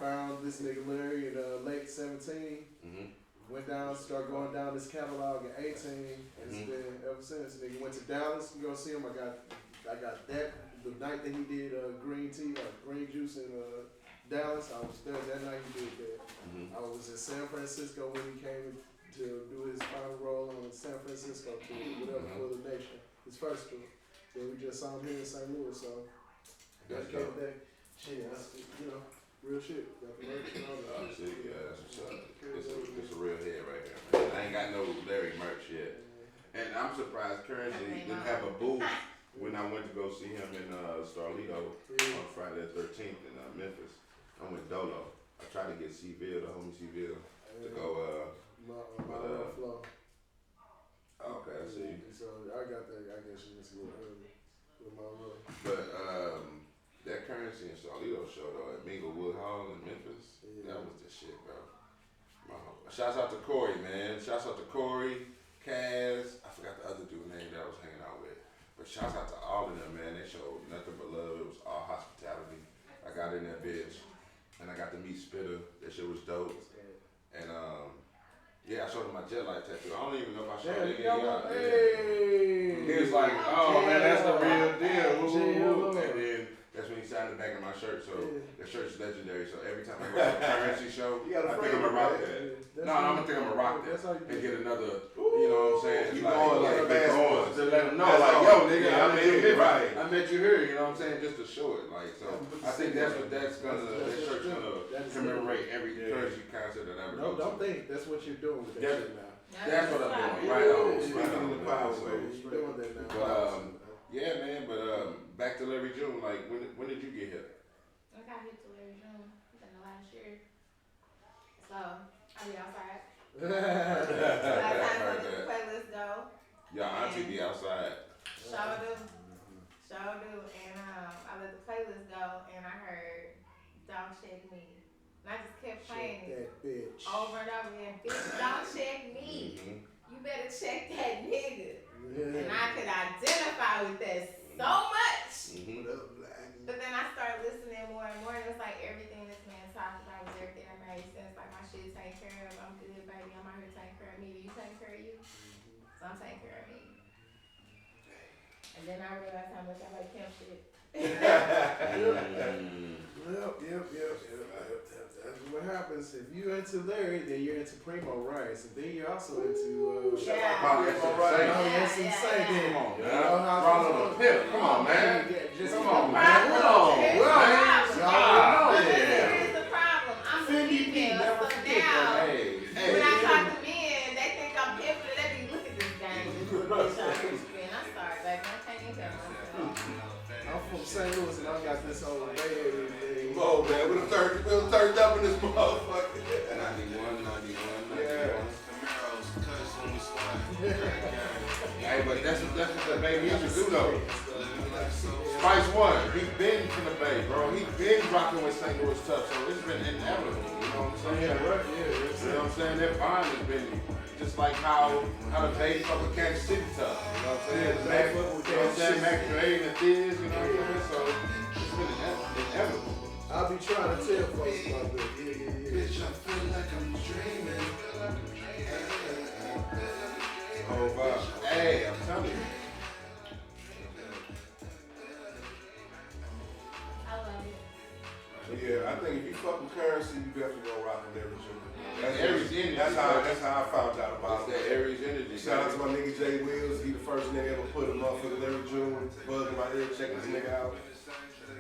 S4: Found this nigga Larry in late 17.
S2: Mm-hmm.
S4: Went down, started going down this catalog in 18, and it's been ever since. Nigga went to Dallas, you go see him. I got that the night that he did green juice in Dallas. I was there that night he did that.
S2: Mm-hmm.
S4: I was in San Francisco when he came to do his final role on the San Francisco tour, whatever, for the nation, his first tour. Then we just saw him here in St. Louis, so
S2: That's
S4: came
S2: dope.
S4: back. Shit, that's, real shit. Got the merch and all that.
S2: See, yeah, that's what's up. It's a real head right here, man. I ain't got no Larry merch yet. And I'm surprised Currency didn't have a booth when I went to go see him in Starlito on Friday the 13th in Memphis. I'm with Dolo. I tried to get C-Ville, the homie C-Ville, to go,
S4: My flow.
S2: okay, I see.
S4: So I got that. I guess you missed a little early with my look.
S2: But that Currency and Starlito show though at Minglewood Hall in Memphis, that was the shit, bro. Shouts out to Corey, man. Shouts out to Corey, Kaz. I forgot the other dude's name that I was hanging out with. But shouts out to all of them, man. They showed nothing but love. It was all hospitality. I got in that bitch, and I got to meet Spitter. That shit was dope. And yeah, I showed him my jet lag tattoo. I don't even know if I showed it. He was like, "Oh man, that's the real deal." Woo, woo. And then that's when he signed the back of my shirt. So the shirt's legendary. So every time I go to a Currency show, I think I'm gonna rock that. No, I'm gonna think I'm gonna rock that and get another. You know what I'm saying?
S1: You
S2: Like,
S1: going like a bad
S2: going
S1: boy.
S2: to let them know,
S1: That's
S2: like,
S1: all.
S2: yo, nigga,
S1: Yeah,
S2: I met you here.
S1: right.
S2: I met you here. You know what I'm saying? Just to show it. Like, so I think that's what that shirt's gonna commemorate every Currency concert that I ever
S4: No,
S2: go
S4: don't
S2: to.
S4: think that's what you're doing with that
S2: Yeah.
S4: shit now.
S2: That's what I'm doing. Right on.
S1: Speaking
S2: Right
S1: in
S2: on.
S1: the power
S2: So,
S1: wave.
S4: You're doing that now.
S2: But yeah, man. But back to Larry June. Like, when did you get here?
S3: I got hit to Larry June within the last year. So, I'll be outside. Last time I let the playlist go.
S2: Your auntie be outside.
S3: Show do. And I let the playlist go and I heard Don't Shake Me. And I just kept playing it
S4: That bitch.
S3: over and over again. Bitch, don't check me.
S2: Mm-hmm.
S3: You better check that nigga.
S4: Yeah.
S3: And I could identify with that so much.
S2: Mm-hmm.
S3: But then I started listening more and more, and it was like everything this man talked about was everything that made sense. Like my shit taken care of. I'm good, baby. I'm out here taking care of me. You taking care of you? So I'm taking care of me. And then I realized how much I like pimp shit.
S4: Yep. That's what happens. If you're into Larry, then you're into Primo Rice, and then you're also into.
S3: Yeah.
S2: Primo Rice.
S4: That's insane.
S2: Come on,
S4: You
S2: man.
S4: know how
S2: Ronald the Pimp. Come on, man.
S4: Just
S2: Come on, man.
S3: Problem.
S2: Come on.
S3: Here's
S4: Well,
S3: the
S4: y'all
S3: problem.
S4: know
S3: But
S4: that.
S3: here's the problem. I'm a
S4: Fendi P,
S3: female,
S4: never
S3: so
S4: forget
S3: now
S4: that.
S3: when I talk to men, they think I'm pimping. They be look at this game. This little bitch on this screen. I'm sorry, baby. I can't even tell myself.
S4: I'm from St. Louis, and I got this old Bay Area thing.
S1: Come on, man. We done turned up in this motherfucker.
S2: 91.
S1: Yeah.
S5: Camaros, cuts when we slide.
S2: Hey, but that's what the Bay music do though.
S5: Living life so
S2: Spice One, he been from the Bay, bro. He been rocking with St. Louis Tough, so it's been inevitable. You know what I'm saying?
S4: Yeah, right. Yeah,
S2: You know what I'm saying? That bond has been just like how the Bay fuck with Kansas City Tough. You know what I'm saying?
S4: Yeah,
S2: Mac,
S4: they fuck with
S2: you know what I'm saying?
S4: Kansas
S2: Mac Dre and the Thiz, you know what I'm saying? So it's been inevitable.
S4: I'll be trying to tell folks about this. Yeah.
S5: bitch, I feel like I'm dreaming.
S2: Oh, wow. Hey, I'm telling you.
S3: I love it.
S1: Yeah, I think if you fuck with Currency, you definitely gonna rock with Larry Jr.
S2: Aries energy.
S1: That's how I found out about
S2: It's
S1: it.
S2: that Aries energy.
S1: Shout out to my nigga Jay Wills. He the first nigga ever put a motherfucker Larry Jr. bug in my ear, checking this nigga out.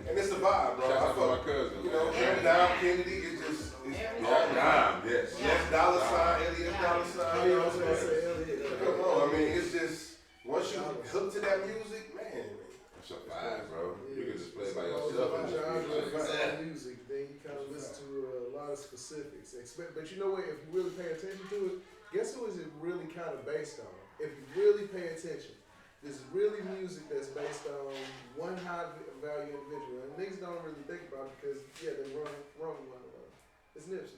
S1: And it's the vibe, bro.
S2: Shout out
S1: I
S2: to
S1: fuck,
S2: my cousin.
S1: you know,
S2: man.
S1: Dime Kennedy, it's just, it's
S3: Every
S1: all
S3: time.
S2: Dime, yes.
S1: Yes, dollar sign, Elliot dollar sign.
S4: Oh,
S1: You
S4: yeah,
S1: know
S4: I was
S1: what
S4: gonna
S1: I'm
S4: say
S1: saying?
S4: Elliot.
S1: Come on, I mean, it's just, once you hook to that music, man.
S2: It's a vibe, bro. You can just play it by
S4: All
S2: yourself and
S4: about
S2: just
S4: genre,
S2: be like,
S4: about music, then you kind of listen to a lot of specifics. But you know what? If you really pay attention to it, guess who is it really kind of based on? If you really pay attention, this is really music that's based on one high value individual. And niggas don't really think about it because, yeah, they run one another. It's Nipsey.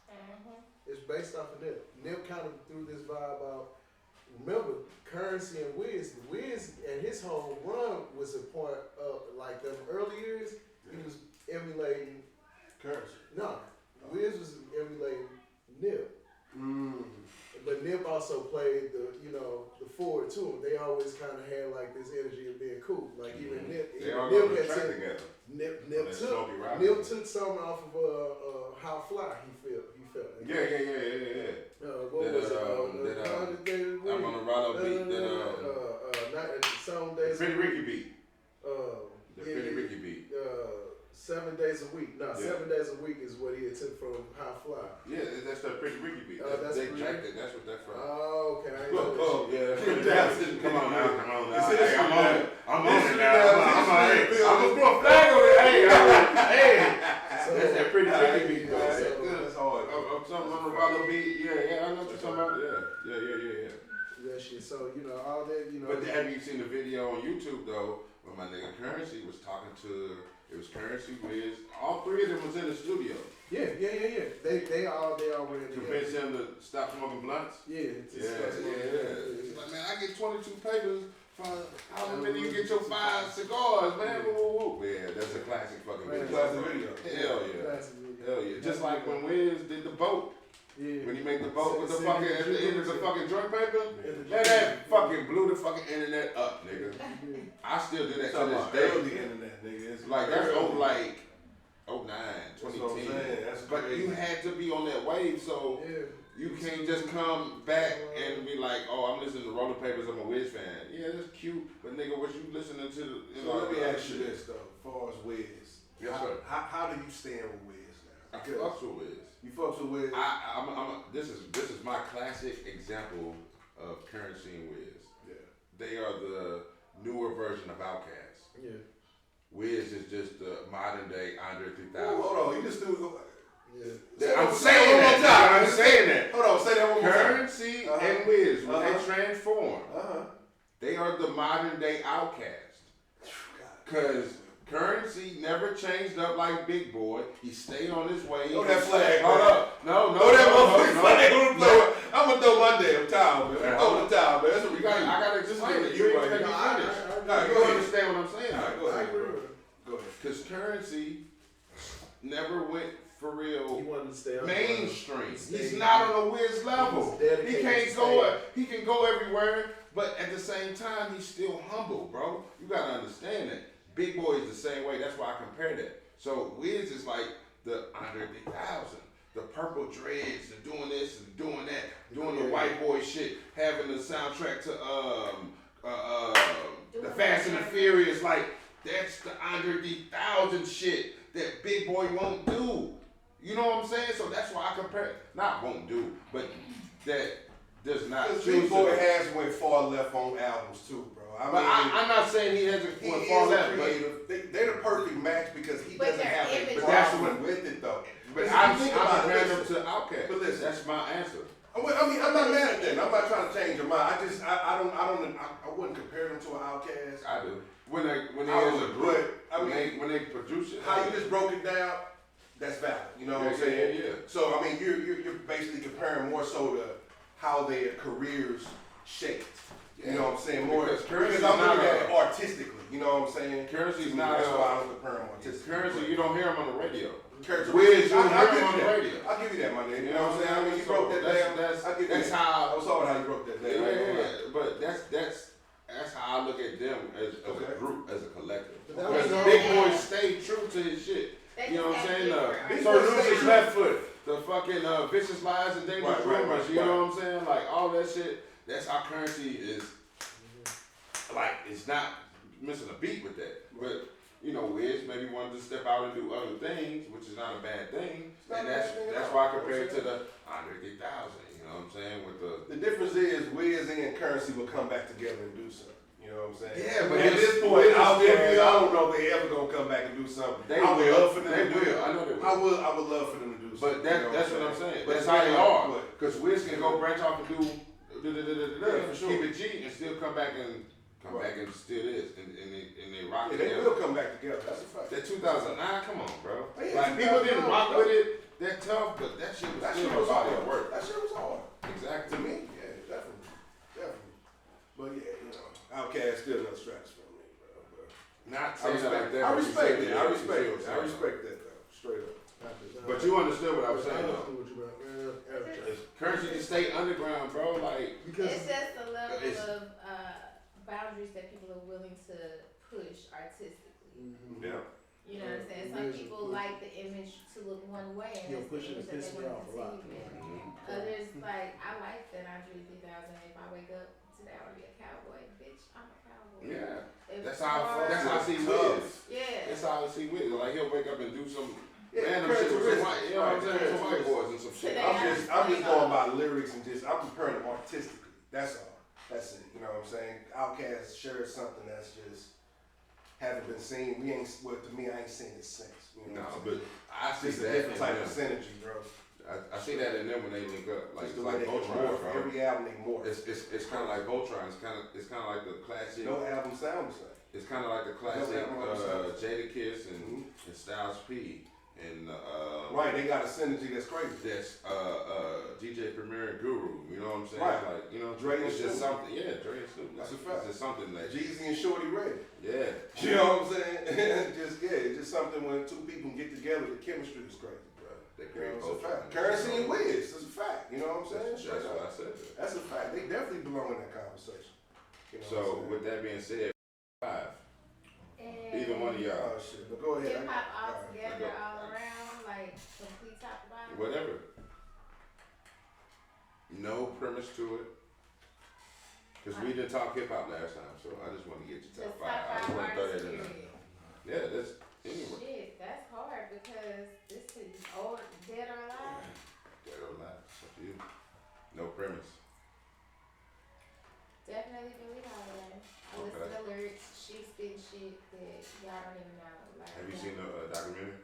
S3: Mm-hmm.
S4: It's based off of Nip. Nip kind of threw this vibe out. Remember, Currency and Wiz. Wiz and his whole run was a part of, like, them early years, he was emulating.
S1: Currency.
S4: No, Wiz was emulating Nip. But Nip also played the forward to him. They always kind of had like this energy of being cool. Like even Nip,
S2: they all
S4: Nip
S2: go to the
S4: had
S2: track
S4: said-
S2: together.
S4: Nip
S2: That Smokey Robinson.
S4: Nip took something off of how fly he felt.
S2: Yeah.
S4: What
S2: That,
S4: was it?
S2: I'm on a Rollo beat. That,
S4: Song Days.
S2: Pretty Ricky beat. The
S4: yeah,
S2: Pretty Ricky beat.
S4: 7 days a week. No,
S2: Yeah.
S4: 7 days a week is what he had took from How Fly.
S2: Yeah, that's the Pretty Ricky beat.
S4: That's
S2: they
S4: Pretty
S2: jacked it. That's what that's from.
S4: Oh, okay. I know that shit.
S2: Yeah, that's Pretty Ricky. Come on now.
S1: It's
S2: Hey,
S1: history
S2: I'm
S1: now.
S2: on it. I'm on
S1: History
S2: it
S1: now.
S2: now.
S1: History
S2: I'm
S1: building.
S2: gonna put a flag on it. Hey,
S4: So,
S2: that's that Pretty Ricky beat,
S4: yeah,
S2: man.
S4: so-
S1: That's hard.
S2: I'm something on the Rollo beat. Yeah, I know what you're talking about. Yeah.
S4: that shit. So, all that,
S2: But have you seen the video on YouTube though, when my nigga Currency was talking to, it was Currency, Wiz, all three of them was in the studio.
S4: Yeah. They already
S2: Convinced him to stop smoking blunts.
S4: Yeah.
S2: He's like, man, I get 22 papers for how many you get your 5 cigars, man. Woo. Yeah, that's a classic fucking video.
S1: Classic video.
S2: Hell yeah. Just like when Wiz did the boat.
S4: Yeah.
S2: When he made the boat with the
S4: Send
S2: fucking,
S4: it
S2: at
S4: to
S2: the end of the
S4: you.
S2: fucking joint paper,
S4: Yeah.
S2: man, that fucking blew the fucking internet up, nigga. I still do that to
S1: Talking
S2: this
S1: about
S2: day.
S1: early internet, nigga. It's
S2: Like, that's
S1: early.
S2: over like 09,
S1: That's what I'm
S2: 2010.
S1: saying. That's
S2: But
S1: crazy.
S2: you had to be on that wave, so you can't just come back and be like, oh, I'm listening to Roller Papers, I'm a Wiz fan. Yeah, that's cute, but nigga, what you listening to?
S1: So let me ask you this though, as far as Wiz.
S2: Yes, sir.
S1: How do you stand with Wiz now?
S2: I fucks with Wiz.
S1: You fucks with Wiz?
S2: This is my classic example of Currency and Wiz.
S1: Yeah.
S2: They are the newer version of Outkast.
S4: Yeah.
S2: Wiz is just the modern day Andre 3000.
S1: Ooh, hold on, you just do.
S4: Yeah.
S2: I'm
S1: Say
S2: saying
S1: that one more
S2: that.
S1: time.
S2: I'm saying that.
S1: Hold on, say that one more time.
S2: Currency and Wiz, when they transform, they are the modern day Outkast. Cause Currency never changed up like Big Boy. He stayed on his way.
S1: Throw that flag,
S2: Hold
S1: man.
S2: up. No.
S1: Throw that motherfucking flag on the
S2: no.
S1: floor. I'm gonna throw my damn towel, man. Throw the towel, man. That's what we got.
S2: I gotta explain it.
S1: You
S2: You
S1: right
S2: ain't
S1: now.
S2: let me finish.
S1: Alright,
S2: You
S1: go
S2: don't
S1: ahead.
S2: understand what I'm saying.
S1: Alright, go
S4: I
S1: ahead.
S4: agree with it.
S1: Go ahead.
S2: Cause Currency never went for real
S4: He wanted to stay on
S2: mainstream.
S4: Stay-
S2: He's not on a Wiz level.
S4: He's dedicated
S2: He
S4: to
S2: can't
S4: stay.
S2: go. He can go everywhere, but at the same time, he's still humble, bro. You gotta understand that. Big Boy is the same way. That's why I compare that. So Wiz is like the Andre 3000, the purple dreads, the doing this and doing that, doing the white boy shit, having the soundtrack to the Fast and the Furious, like that's the Andre 3000 shit that Big Boy won't do. You know what I'm saying? So that's why I compare. Not won't do, but that does not.
S1: Because Big Boy has went far left on albums too, bro.
S2: I'm not saying he hasn't went far left, but
S1: they're the perfect match because he doesn't have a
S2: but that's
S1: problem with it though.
S2: But I'm comparing them to Outkast.
S1: But listen,
S2: that's my answer.
S1: I mean, I'm not mad at that. I'm not trying to change your mind. I wouldn't compare them to an Outkast.
S2: I do. When they as a group, when they produce it,
S1: how you just broke it down, that's valid. You know what I'm saying?
S2: Yeah.
S1: So I mean, you're basically comparing more so to how their careers shaped. You know what I'm saying? More because I'm looking at it artistically. You know what I'm saying?
S2: Currency's not.
S1: That's why I don't compare them artistically.
S2: Currency, you don't hear them on the radio.
S1: Wiz,
S2: I'll give you that.
S1: I'll give you that, my nigga. You know what I'm saying? I mean, you broke that down. That's how I was talking how you broke that down.
S2: Yeah. But that's how I look at them as a group, as a collective.
S3: Because
S2: Because Big Boy stayed true to his shit. You know what I'm saying? So Lucy's left foot, the fucking vicious lies and dangerous rumors. You know what I'm saying? Like all that shit. That's how Currency is. Like it's not missing a beat with that, but. You know, Wiz maybe wanted to step out and do other things, which is not a bad thing, and that's why I compare it to the Andre 3000. You know what I'm saying? With the
S1: difference is Wiz and Currency will come back together and do something. You know what I'm saying?
S2: Yeah, but
S1: at this point, I don't know if they ever gonna come back and do something. I would love for them to do it.
S2: I know they will.
S1: I would love for them to do something.
S2: But that's what I'm saying. That's how they are. Because Wiz can go branch off and do keep it G and still come back and. Back and still is, and they rock it.
S1: They will come back together. That's a fact.
S2: That 2009, come on, bro.
S1: Yeah,
S2: like people didn't rock with it that tough, but that shit was hard work.
S1: That shit was hard.
S2: Exactly.
S1: To me, yeah, definitely. But yeah, you know, Outkast still another stratosphere for me, bro. But
S2: not saying that like that.
S1: I respect it. I respect that though, straight up.
S2: But you understood what I was saying though. Currency just stay underground, bro. Like
S3: it's just the level of boundaries that people are willing to push artistically.
S1: Yeah.
S3: You know what I'm saying? Some people like the image to look one way, and that's the image that they want to continue with. Others like, I like that Andre 3000. If I wake up today, I want to be a cowboy. Bitch, I'm a cowboy.
S2: Yeah. That's
S3: It's
S2: how I see Wiz.
S3: Yeah.
S2: That's how I see Wiz. Like he'll wake up and do some
S1: Yeah,
S2: random shit with some white, you know what I'm saying? Some white boys and some shit.
S1: I'm just going by lyrics and I'm comparing them artistically. That's all. That's it. You know what I'm saying? Outkast shares something that's just haven't been seen. To me, I ain't seen it since. You know
S2: but I see
S1: it's
S2: that.
S1: a different type of synergy, bro.
S2: I see that in them when they link up. Like
S1: it's
S2: like Voltron,
S1: bro. Every album they morph.
S2: It's kind of like Voltron. It's kind of like the classic.
S1: No album sound the same.
S2: It's kind of like the classic Jadakiss and Styles P. And
S1: right, they got a synergy that's crazy.
S2: That's DJ Premier and Guru. You know what I'm saying?
S1: Right.
S2: Like
S1: Dre
S2: it's
S1: and
S2: just
S1: Snoop.
S2: something. Yeah, Dre and Snoop.
S1: That's a fact.
S2: It's just something that
S1: Jeezy and Shorty Redd.
S2: Yeah.
S1: You know what I'm saying? It's just something when two people get together, the chemistry is crazy, bro.
S2: They create
S1: It's a fact. Currency and Wiz, it's a fact. You know what I'm saying?
S2: That's what I said.
S1: That's a fact. They definitely belong in that conversation. You know
S2: So with that being said, 5.
S3: And
S2: Either one of y'all.
S1: Oh shit, but go ahead.
S3: hip hop all together, all around, like complete top to bottom.
S2: Whatever. No premise to it. Because we didn't talk hip hop last time, so I just want to get you top 5. I just want to throw that in there. Yeah, that's anyway.
S3: Shit, that's hard because this is old, dead or alive.
S2: Dead or alive. It's up to you. No premise.
S3: Definitely Billie Holiday. I listen to lyrics, she spitting shit that y'all don't even know. Like,
S2: Have you seen the documentary?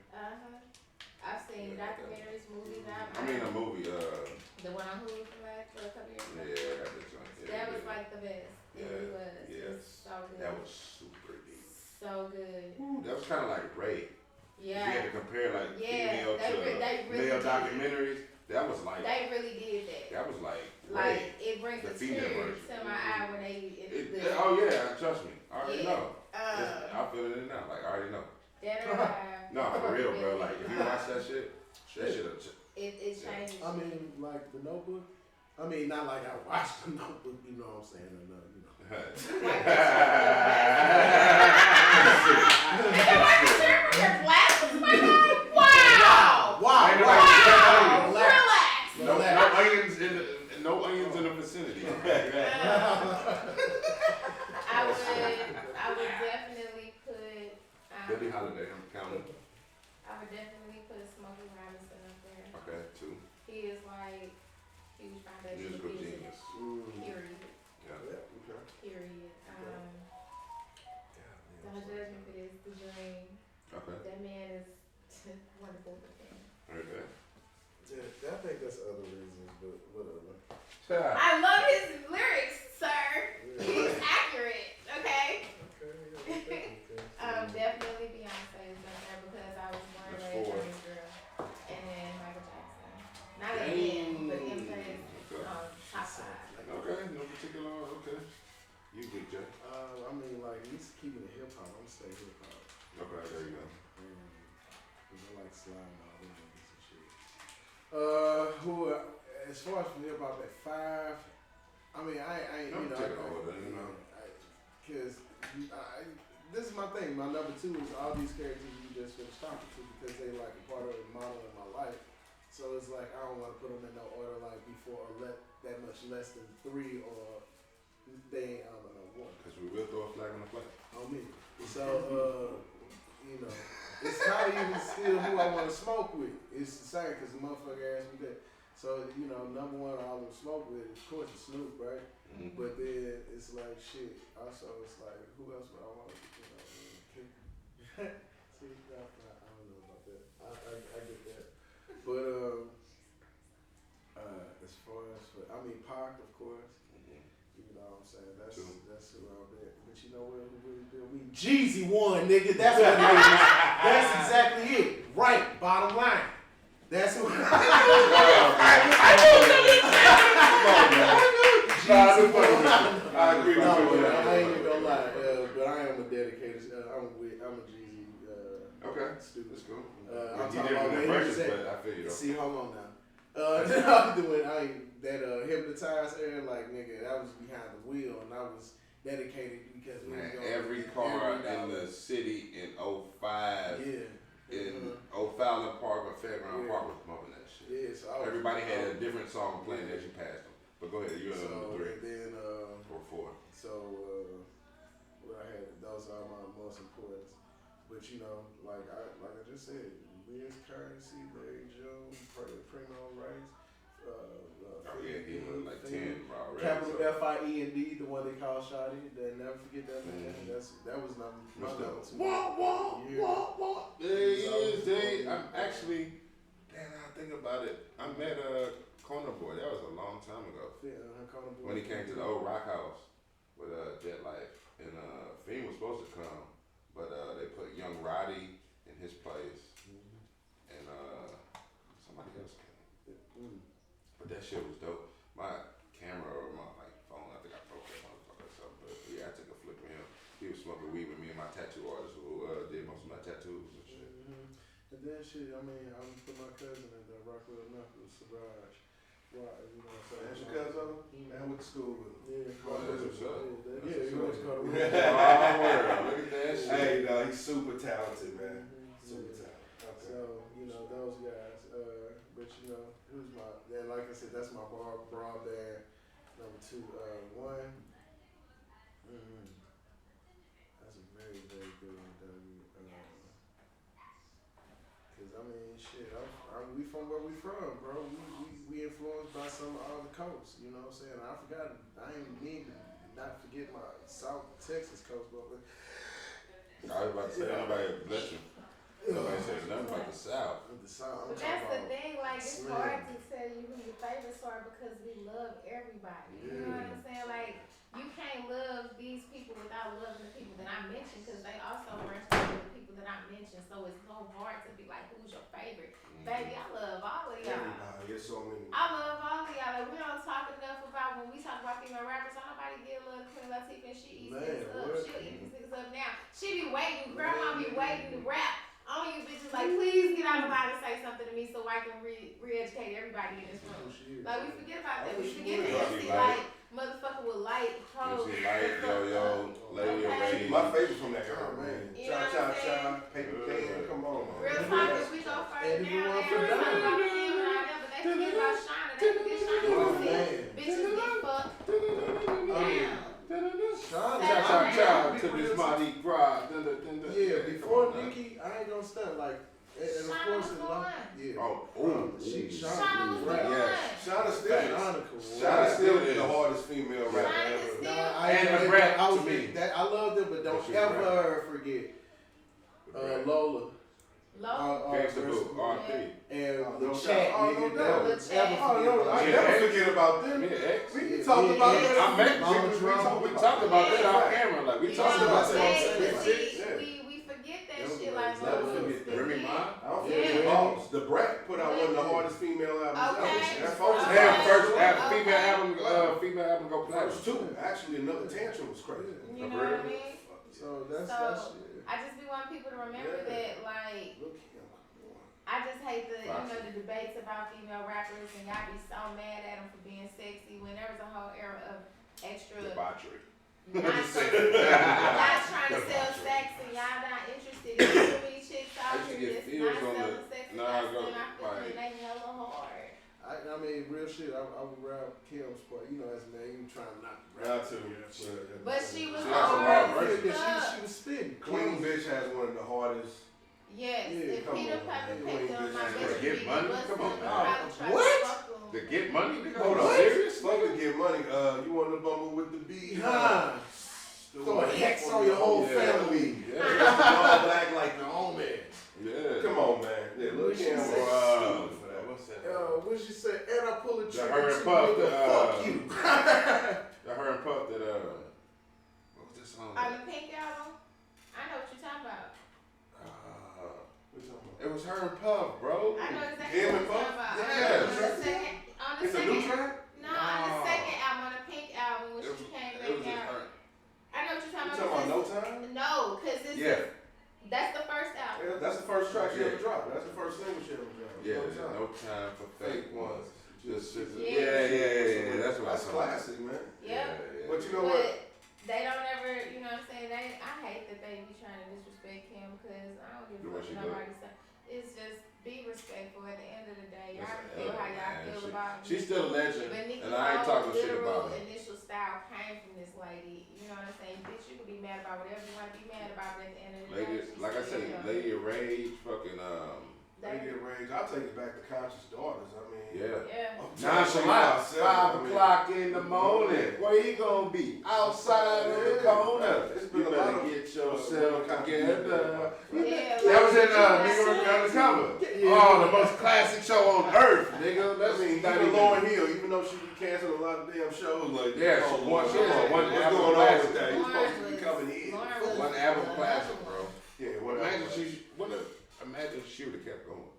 S3: I've seen documentaries, movies.
S2: I mean a movie.
S3: The one on Hulu for a couple years ago.
S2: Yeah, I got that joint.
S3: That was like the best. It really was.
S2: Yes.
S3: It was so good.
S2: That was super deep.
S3: So good.
S2: Ooh, that was kind of like Ray.
S3: Yeah.
S2: You had to compare like female
S3: they really
S2: male
S3: did.
S2: documentaries. That was like.
S3: They really did that.
S2: That was like.
S3: Like
S2: Ray.
S3: it brings
S2: The
S3: a
S2: female
S3: tear
S2: version.
S3: to my eye when they.
S2: Oh yeah, trust me. I already
S3: Yeah.
S2: know. I feel it now. Like I already know.
S3: Dead or alive.
S2: No, for real, bro. Like if you watch that shit, that shit.
S3: It changes.
S4: I mean, like the Notebook. I mean, not like I watched the Notebook. You know what I'm saying? And, you know.
S3: Wow.
S2: holiday. I'm counting.
S3: I would definitely put Smokey Robinson up there.
S2: Okay, 2.
S3: He is like huge foundation
S2: Musical
S3: of music.
S2: genius.
S3: Period.
S2: Yeah.
S1: Okay.
S3: Period. Don't judge me for this. The Dream.
S2: Okay.
S3: That man is wonderful.
S2: Heard that.
S4: Yeah, I think that's other reasons, but whatever.
S3: I love his lyrics, sir.
S4: Yeah.
S3: He's accurate. Okay.
S4: Okay.
S3: Definitely Beyonce is up there because I was born and
S2: That's
S3: raised
S2: 4.
S3: on this girl. And then Michael Jackson. Not again, but in place top 5.
S2: Okay, no particular order. Okay. You Big J.
S4: I mean, like, he's keeping it hip hop. I'm gonna stay hip hop.
S2: Okay, there you go.
S4: Cause I like slime all them niggas and shit. As far as hip hop at 5, I mean, I
S2: No particular order, you know.
S4: Cause this is my thing. My number 2 is all these characters you just finished talking to because they like a part of the model in my life. So it's like I don't want to put them in no order like before or that much less than 3 or they ain't on 1.
S2: Because we will throw a flag on the plate.
S4: On me. So you know, it's not even still who I want to smoke with. It's the same because the motherfucker asked me that. So you know, number 1 I want to smoke with, of course, is Snoop, right?
S2: Mm-hmm.
S4: But then it's like shit. Also, it's like who else would I want to, you know? See, I don't know about that. I get that. But as far as I mean, Pac, of course. You know what I'm saying? That's who I'm at. But you know what? Who really feel me? Jeezy won, nigga. That's what it is. That's exactly it. Right. Bottom line. That's what.
S2: I agree with you.
S4: I ain't even gonna lie, but I am a dedicated. I'm a Jeezy.
S2: Okay,
S4: student.
S2: that's cool.
S4: I'm
S2: He
S4: talking
S2: did
S4: about
S2: win
S4: when
S2: that
S4: he was
S2: versus,
S4: at.
S2: but I feel you though.
S4: See, hold on now. I'm doing that hypnotized era, like nigga, that was behind the wheel, and I was dedicated because we was
S2: Man,
S4: going
S2: every car in the city in 05,
S4: yeah,
S2: in O'Fallon Park or Fairground Park was bumping that shit.
S4: yeah. So I was,
S2: Everybody had a different song playing as you passed them. But go ahead, you're
S4: So
S2: number 3
S4: and then
S2: or 4.
S4: what I had, those are my most important. But you know, like I just said, Wiz Currency, Larry Jones, Primo Rice.
S2: Oh yeah, he was like 10 already.
S4: Capital
S2: So.
S4: FIEND, the one they call Shotty. They never forget that man. That was my number 2.
S2: Wah. I'm actually, damn, I think about it. I met Corner Boy. That was a long time ago. When he came to the old Rock House with Jet Life, and Fiend was supposed to come, but they put Young Roddy in his place, and somebody else came. But that shit was dope. My camera or my phone, I think I broke that motherfucker or something. But yeah, I took a flick with him. He was smoking weed with me and my tattoo artist who did most of my tattoos and shit.
S4: And then shit, I mean, I put my cousin in the Rockwell Knuckles, Sabraj. Why, you know what I'm saying?
S1: That's your cousin? Man, I went to school with him.
S4: Yeah,
S2: That's what's up.
S4: Yeah, he went to go to
S2: Look at that shit.
S1: Hey, no, he's super talented, man. Super talented. Okay.
S4: So, you know, those guys. But you know, who's my, and like I said, that's my broadband number 2. 1. That's a very, very good one, W. Cause I mean, shit, we from where we from, bro. We influenced by some of the coasts, you know what I'm saying? I forgot, I ain't mean to not forget my South Texas coast, but
S2: I was about to say, nobody bless you. Nobody says nothing about the South.
S4: the South.
S3: But that's the thing, like, it's hard to tell you who your favorites are because we love everybody. You know what I'm saying? Like, you can't love these people without loving the people that I mentioned because they also weren't the people that I mentioned. So it's so hard to be like, who's your favorite? Baby, I love all of y'all.
S1: Everybody, there's so many.
S3: I love all of y'all. Like, we don't talk enough about when we talk about female rappers. Don't nobody get a little Queen Latifah and she eats niggas up. She'll eat these niggas up now. She be waiting. Grandma be waiting to rap on you bitches. Like, please get out of line and say something to me so I can re-educate everybody in this room. Like, we forget about that. We forget that MC Light, motherfucker with light, hoe.
S2: MC Light, Yo-Yo, Lady
S3: Okay.
S2: O'Reilly.
S1: My favorite from that era, man.
S3: You know what I'm
S1: Cha
S3: saying?
S1: paper can, come on, man.
S3: Real talk, if we go further
S4: And if you
S3: down,
S4: want
S3: they
S4: for
S3: always talk
S4: Donna.
S3: about him and all that, but they forget about Shauna. They forget Shauna was
S4: man.
S3: bitches get fucked down.
S2: Shout to this Mardi Gras.
S4: Yeah, before Nikki, I ain't gonna stunt like. And of course, yeah.
S3: Shauna was the one.
S1: Shauna's
S2: Shauna's
S1: still the hardest female rapper ever.
S2: And the rap to me.
S4: I love them, but don't ever forget Lola.
S2: Gangsta Boo, R.P.
S4: And the
S1: no
S4: chat,
S1: doubt.
S4: nigga,
S1: I never forget about them. We talked about that.
S2: We talked about that off camera. Like, we talked about that.
S3: We forget that shit like
S2: Remy Ma?
S1: I don't forget Boss. The Brat put out one of the hardest female albums ever. That
S2: First female album go platinum.
S1: First two. Actually, another Tantrum was crazy.
S3: You know what I mean?
S4: So that's shit.
S3: I just be wanting people to remember that, like, I just hate the debates about female rappers and y'all be so mad at them for being sexy when there was a whole era of extra
S2: Debauchery.
S3: not trying to sell sex and y'all not interested in too many chicks out here that's not selling sex and I feel like they hella hard.
S4: I mean, real shit. I would rap Kim's part. You know, as a man, you trying not to
S1: Got to.
S3: But she was
S1: hard.
S4: She was spitting.
S1: Queen Bitch has one of the hardest.
S3: Yes, if Peter Piper picked on my best
S2: Get money? Come on,
S3: what?
S2: To get money?
S1: Hold on, serious? Fuck to get money. You want to bumble with the B?
S4: Throw a hex on your whole family.
S1: All black like the old man.
S2: Yeah.
S1: Come on, man. Yeah, look at him.
S4: What she say? And I pull a trigger.
S2: Her and Puff.
S4: Fuck you.
S2: Her and Puff that what was this song?
S3: On the Pink album? I know what you're talking about.
S2: It was her and Puff, bro.
S3: I know exactly what you're talking about. On the second album, on the Pink album, when she came back out. I know what you're talking about.
S1: You talking about No Time?
S3: No, because that's the first album.
S1: Yeah, that's the first track she ever dropped. That's the first single she ever dropped.
S2: Yeah, No Time for Fake Ones. That's what
S1: That's classic, man.
S3: Yep.
S1: But you know what?
S3: They don't ever, you know what I'm saying? I hate that they be trying to disrespect him because I don't give a fuck what nobody say. It's just be respectful at the end of the day. Y'all feel how y'all feel about me.
S2: She's still a legend,
S3: But Nicki's
S2: and I ain't talking shit about her.
S3: Initial style came from this lady. You know what I'm saying? Bitch, you can be mad about whatever you want to be mad about, but at the end of the day,
S2: Like I said, Lady of Rage, fucking
S1: Lady of Rage. I'll take it back to Conscious Daughters. I mean,
S3: yeah.
S2: Nonchalant, 5 o'clock in the morning. Where you gonna be? Outside of the corner. You better get yourself together. That was in Nigga Undercover. Oh, the most classic show on earth, nigga.
S1: I mean, even Lauryn Hill, even though she canceled a lot of damn shows, like
S2: one
S1: what's going on with that? You're supposed to be coming in.
S2: One album classic, bro.
S1: Yeah, whatever.
S2: Imagine she would have kept going.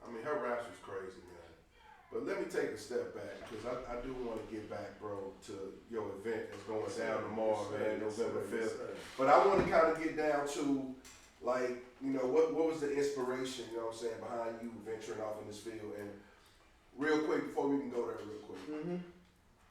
S1: I mean, her raps was crazy, man. But let me take a step back, because I do want to get back, bro, to your event that's going down tomorrow, man, November 5th. But I want to kind of get down to, like, you know, what was the inspiration, you know what I'm saying, behind you venturing off in this field? And real quick, before we can go there real quick,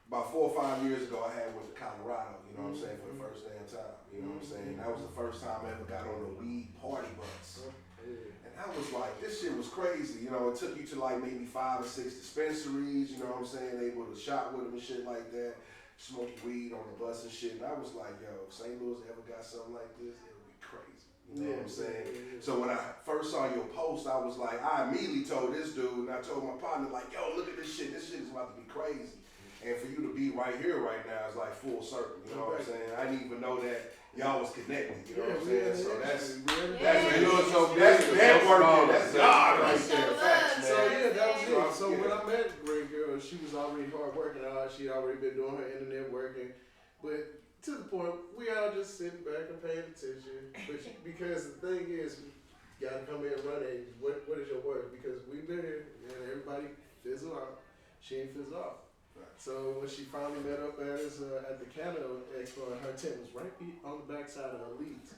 S1: about 4 or 5 years ago, I went to Colorado, you know what I'm saying, for the first damn time, you know what I'm saying? That was the first time I ever got on a weed party bus. And I was like, this shit was crazy. You know, it took you to like maybe 5 or 6 dispensaries, you know what I'm saying? They would have shot with them and shit like that, smoking weed on the bus and shit. And I was like, yo, if St. Louis ever got something like this, it would be crazy. You know what I'm saying? So when I first saw your post, I was like, I immediately told this dude, and I told my partner, like, yo, look at this shit. This shit is about to be crazy. And for you to be right here right now is like full circle. You know what I'm saying? I didn't even know that y'all was connected. You know what I'm saying? So that's networking. That's God right there. Facts, man.
S4: So that was it. So when I met GreenGirl, she was already hard working out. She'd already been doing her internet working, but to the point we all just sitting back and paying attention. But because the thing is, you gotta come in and run it. What is your work? Because we've been here and everybody fizzle out. She ain't fizzle off. So when she finally met up at us at the Canada Expo, and her tent was right on the backside of Elite.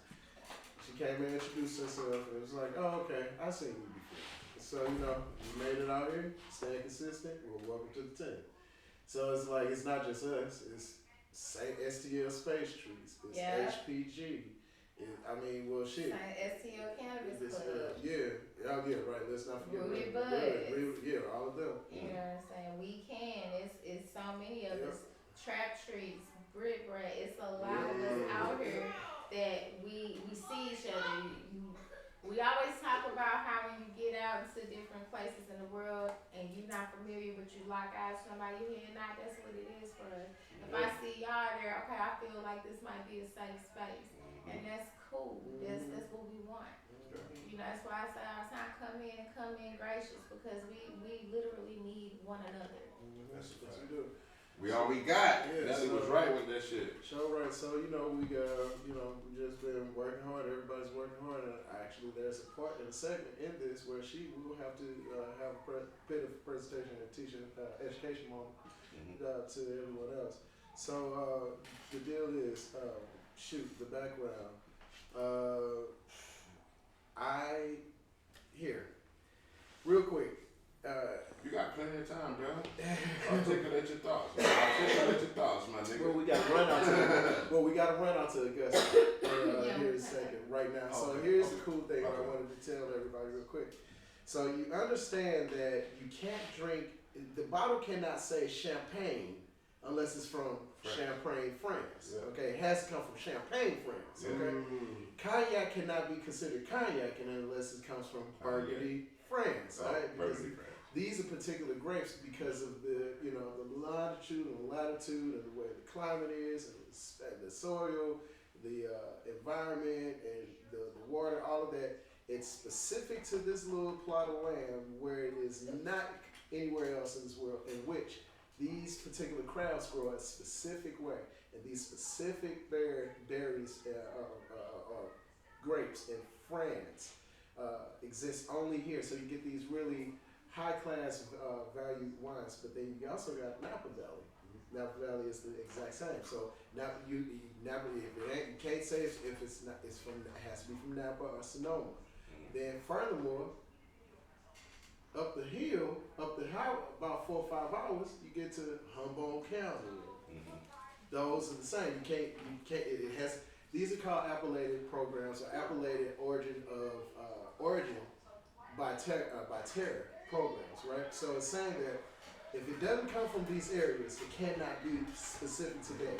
S4: She came in, introduced herself, and it was like, oh, okay, I've seen you before. So, you know, you made it out here, staying consistent, well, welcome to the tent. So it's like, it's not just us, it's STL Space Trees, it's HPG. Shit.
S3: STL Cannabis Club.
S4: Right. Let's not forget
S3: Ruby
S4: Bud. All of them.
S3: You know what I'm saying? We can. It's so many of us. Trap Treats, Brit, it's a lot of us out here that we see each other. We always talk about how when you get out into different places in the world and you're not familiar, but you lock eyes with somebody you hear not. That's what it is for us. If I see y'all there, okay, I feel like this might be a safe space, and that's cool. That's what we want. You know, that's why I say all the time, come in gracious, because we literally need one another.
S4: That's what we do.
S2: We all we got.
S4: Yeah,
S2: Nelly was right with that shit.
S4: Sure, right. So we we just been working hard. Everybody's working hard. And actually, there's a part in the segment in this where we will have to have a bit of presentation and teaching education moment to everyone else. So the deal is, the background. Real quick.
S2: You got plenty of time, bro. Articulate your thoughts. My nigga.
S4: Well, we got to run out to Augusta here in a second, right now. So here's the cool thing I wanted to tell everybody real quick. So you understand that you can't drink, the bottle cannot say champagne unless it's from Champagne, France. Yeah. Okay, it has to come from Champagne, France. Okay, cognac cannot be considered cognac unless it comes from Burgundy, France. Right?
S2: Burgundy, France.
S4: These are particular grapes because of the longitude and latitude and the way the climate is and the soil, the environment and the water, all of that. It's specific to this little plot of land where it is not anywhere else in this world, in which these particular crowds grow a specific way, and these specific berries, grapes in France exist only here. So you get these really high-class value wines, but then you also got Napa Valley. Napa Valley is the exact same. So Napa, you can't say if it's not, it has to be from Napa or Sonoma. Then furthermore, up the hill, about 4 or 5 hours, you get to Humboldt County. Those are the same. You can't. It has. These are called appellated programs or appellated origin by terra programs, right? So it's saying that if it doesn't come from these areas, it cannot be specific to them.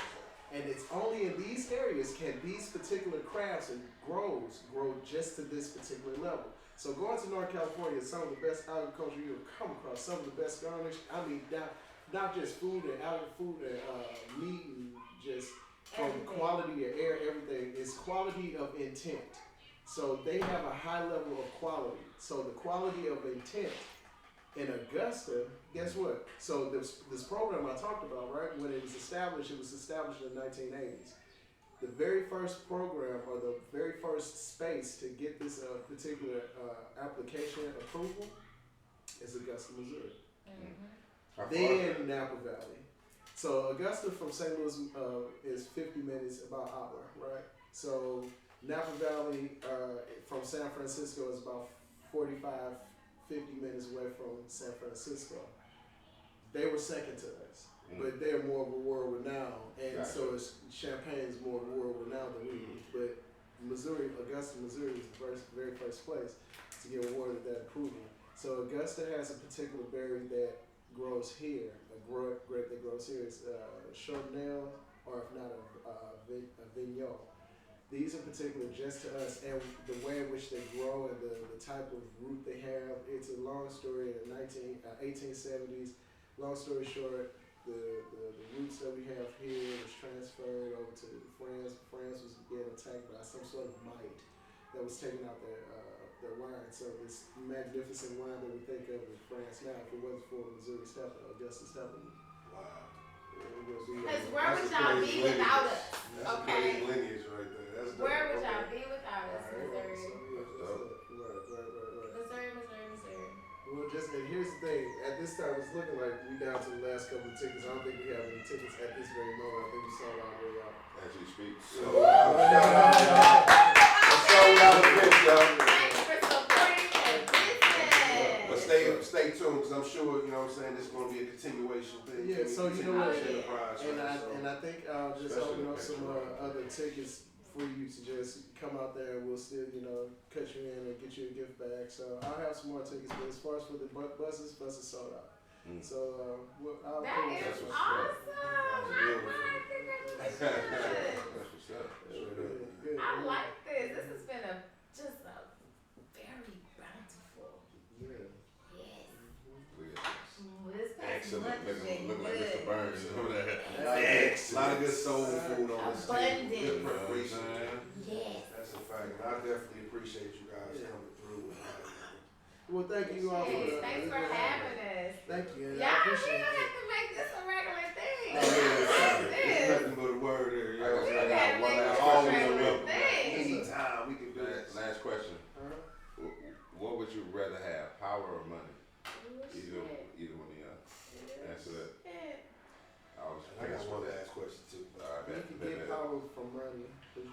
S4: And it's only in these areas can these particular crafts and grow just to this particular level. So going to North California is some of the best agriculture you'll come across, some of the best garnish. I mean, not just food and meat and just from quality of air, everything. It's quality of intent. So they have a high level of quality. So the quality of intent in Augusta, guess what? So this program I talked about, right? When it was established in the 1980s. The very first program or the very first space to get this particular application approval is Augusta, Missouri. Then Napa Valley. So Augusta from St. Louis is 50 minutes, about an hour, right? So Napa Valley from San Francisco is about 45, 50 minutes away from San Francisco. They were second to us, but they're more of a world renowned, and so Champagne's more of a world renowned than we are. But Augusta, Missouri is the very first place to get awarded that approval. So Augusta has a particular berry that grows here. A grape that grows here is Chardonnay, or if not a Vigneault. These are particular just to us, and the way in which they grow and the type of root they have. It's a long story in the 1870s. Long story short, the roots that we have here was transferred over to France. France was being attacked by some sort of mite that was taking out their wine. So this magnificent wine that we think of in France now, if it wasn't for Missouri's help, Augusta's helping. Wow.
S3: Because where would y'all be without us?
S1: That's a great lineage right there. That's
S3: where would y'all be without us, Missouri? Missouri.
S4: Well, and here's the thing. At this time, it's looking like we down to the last couple of tickets. I don't think we have any tickets at this very moment. I think we sold out way out.
S2: As you speak.
S3: Thanks for supporting that business.
S1: But stay tuned, because I'm sure, you know what I'm saying, this is going to be a continuation thing.
S4: Yeah, so you know what? And I
S1: so.
S4: think I'll just open up some other tickets for you to just come out there, and we'll still, cut you in and get you a gift bag. So I'll have some more tickets, but as far as for the buses sold out. So I'll
S3: That
S4: put
S3: is
S2: That's what's
S3: awesome.
S2: That's
S3: I
S2: beautiful.
S3: like congratulations.
S2: That's what's up.
S4: Good.
S3: I like this. This has been just a very bountiful.
S4: Yeah.
S3: Yes.
S2: Look
S3: This
S2: at this.
S3: past
S2: Excellent.
S3: month has been
S2: Look like Mr.
S3: good.
S2: Burns over there.
S1: A lot of good soul food on this table.
S3: Abundant.
S1: Good preparation.
S3: Yes.
S1: That's a fact. And I definitely appreciate you guys coming through.
S4: Well, thank you all for
S3: Yes, thanks for having us.
S4: Thank you. And I
S3: Y'all, we
S4: appreciate
S3: gonna
S4: it.
S3: have to make this a regular thing.
S1: Oh, yeah,
S3: What's
S1: it's
S3: this?
S1: nothing but a word there. You know?
S3: We
S2: I got
S3: gotta
S2: one
S3: make
S2: last
S3: this a
S1: Always
S3: regular
S1: welcome.
S3: thing.
S1: Anytime we can do it.
S2: Last question. What would you rather have, power or money? Either one of y'all. Answer that.
S1: I got one last question too.
S4: You can get power from money, and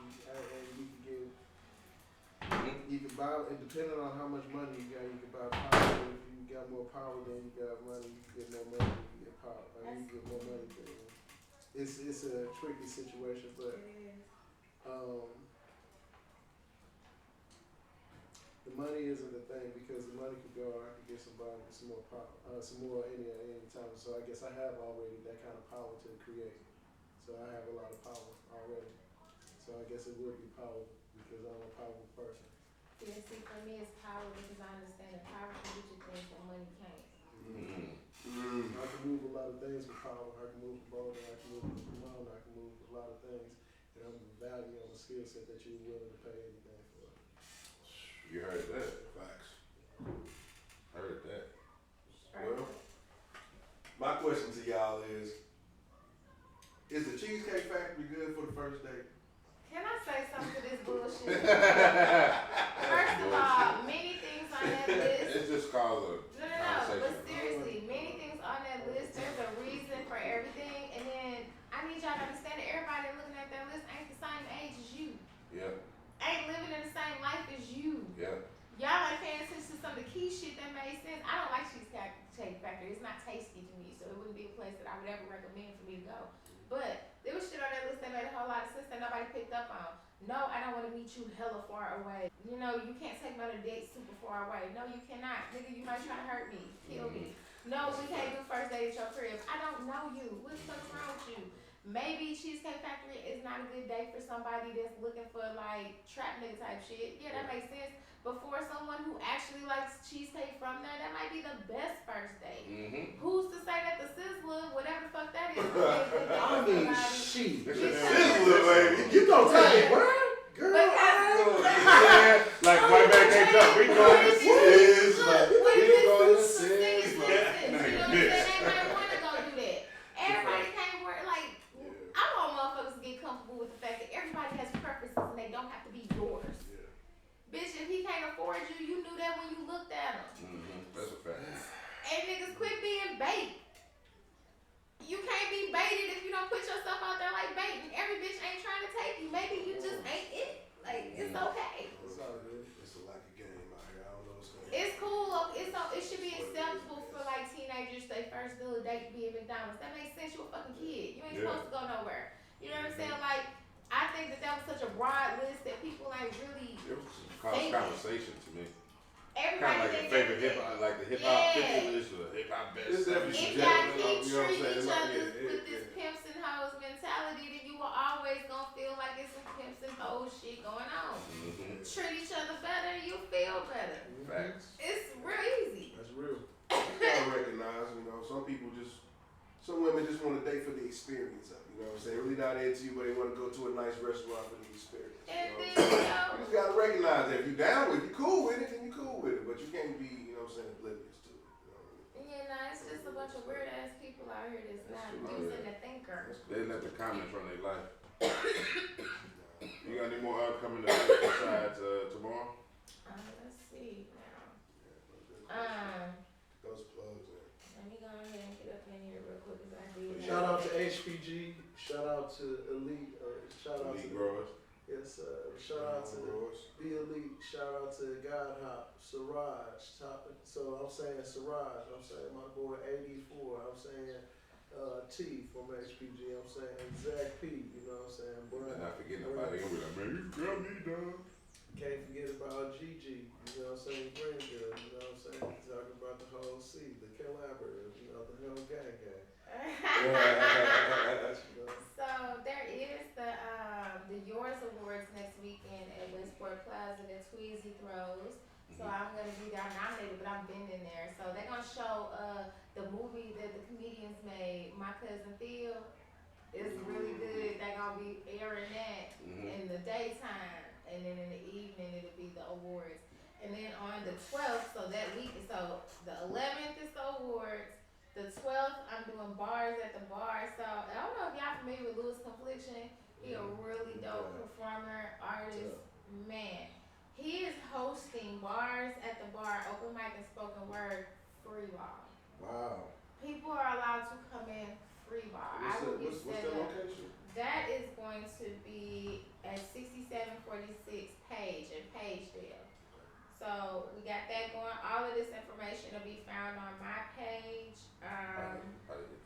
S4: you can get. You can buy it depending on how much money you got. You can buy power. If you got more power than you got money, you can get more money. You can get power. You can get more money. It's a tricky situation, but the money isn't the thing because the money could go. I could get somebody with some more power, some more any time. So I guess I have already that kind of power to create. So I have a lot of power already. So I guess it would be power because I'm a powerful person.
S3: Yeah, see, for me it's power because I understand that power can get you things that money can't.
S4: I can move a lot of things with power. I can move a boulder. I can move a mountain. I can move a lot of things. And I'm value on a skill set that you're willing to pay anything for.
S2: You heard that.
S1: Facts.
S2: Heard that.
S1: Well, my question to y'all is the Cheesecake Factory good for the first date?
S3: Can I say something to this bullshit? First of all, many things on that list.
S2: It's just called a
S3: No, but
S2: conversation.
S3: seriously, many things on that list, there's a reason for everything. And then I need y'all to understand that everybody looking at that list ain't the same age as you.
S2: Yeah.
S3: Ain't living in the same life as you.
S2: Yeah.
S3: Y'all ain't paying attention to some of the key shit that made sense. I don't like Cheesecake Factory. It's not tasty to me, so it wouldn't be a place that I would ever recommend for me to go. But there was shit on that list that made a whole lot of sense that nobody picked up on. No, I don't want to meet you hella far away. You know, you can't take me on a date super far away. No, you cannot. Nigga, you might try to hurt me, kill me. No, we can't do first date at your crib. I don't know you. What the fuck's wrong with you? Maybe Cheesecake Factory is not a good date for somebody that's looking for like trap nigga type shit. Yeah, that makes sense. But for someone who actually likes cheesecake from there, that might be the best first date. Who's to say that the Sizzler, whatever the fuck that is,
S4: I mean, she.
S1: Sizzler, baby.
S4: You gonna tell me, girl?
S2: Like my man can't jump. We going to Sizzler. We going to
S3: You know
S2: Sizzler.
S3: what I'm saying? They might want to go do that. Everybody can't work. Like, I want motherfuckers to get comfortable with the fact that everybody has preferences and they don't have to be yours. Bitch, if he can't afford you, you knew that when you looked at him.
S2: That's a fact.
S3: And niggas quit being bait. You can't be baited if you don't put yourself out there like bait. And every bitch ain't trying to take you. Maybe you just ain't it. Like, it's okay.
S1: It's all good. It's a lack of game out here. I don't know what's going on.
S3: It's cool. It should be acceptable for like teenagers they first do a date to be at McDonald's. That makes sense. You a fucking kid. You ain't supposed to go nowhere. You know what I'm saying? Like, I think that was such a broad list that people ain't really.
S2: It was a conversation to me.
S3: Everybody
S2: Kind of like the favorite hip hop, like the hip hop 50 list or the hip hop best.
S1: It's definitely
S3: If
S1: Yeah,
S3: y'all keep
S1: you know what I'm
S3: treating
S1: saying?
S3: each other
S1: Yeah,
S3: with
S1: yeah,
S3: this pimps and hoes mentality, then you will always gonna feel like it's some pimps and hoes shit going on. Treat each other better, you feel better.
S2: Facts.
S3: It's real easy.
S4: That's real.
S1: You gotta recognize, some women just want to date for the experience of it. You know what I'm saying? Really not into you, but they want to go to a nice restaurant for the experience.
S3: And
S1: You
S3: then,
S1: just gotta recognize that if you down with it, you cool with it, then you cool with it. But you can't be, you know what I'm saying, oblivious to it. You know what I mean?
S3: yeah, nah, it's just a bunch of weird ass people out here that's not using the thinker.
S2: They let the comments run their life. You got any more upcoming events besides tomorrow?
S3: Let's see now.
S1: Those plugs in.
S3: Let me go ahead and get up in here real quick because I did.
S4: Shout out to HPG. Shout out to Elite. Shout out
S2: Elite
S4: to
S2: Growers.
S4: Yes, shout out to the Elite. Shout out to God Hop, Siraj. So I'm saying Siraj. I'm saying my boy 84. I'm saying T from HPG. I'm saying Zach P. You know what I'm saying?
S2: And not forgetting nobody. You're gonna be like, man, you got me, dog.
S4: Can't forget about Gigi, you know what I'm saying? GreenGirl, you know what I'm saying? Talking about the whole C, the collaborative, you know, the whole gang.
S3: So there is the Yours Awards next weekend at Westport Plaza that Tweezy throws. So I'm gonna be there. I'm nominated, but I've been in there. So they're gonna show the movie that the comedians made, My Cousin Phil. It's really good. They're gonna be airing that in the daytime, and then in the evening it'll be the awards. And then on the 12th, so that week, so the 11th is the awards. The 12th, I'm doing bars at the bar. So I don't know if y'all familiar with Louis Confliction. He a really dope performer, artist, man. He is hosting bars at the bar, open mic and spoken word, free bar.
S4: Wow.
S3: People are allowed to come in free bar.
S2: What's the location?
S3: That is going to be at 6746 Page in Pageville. So we got that going. All of this information will be found on my page.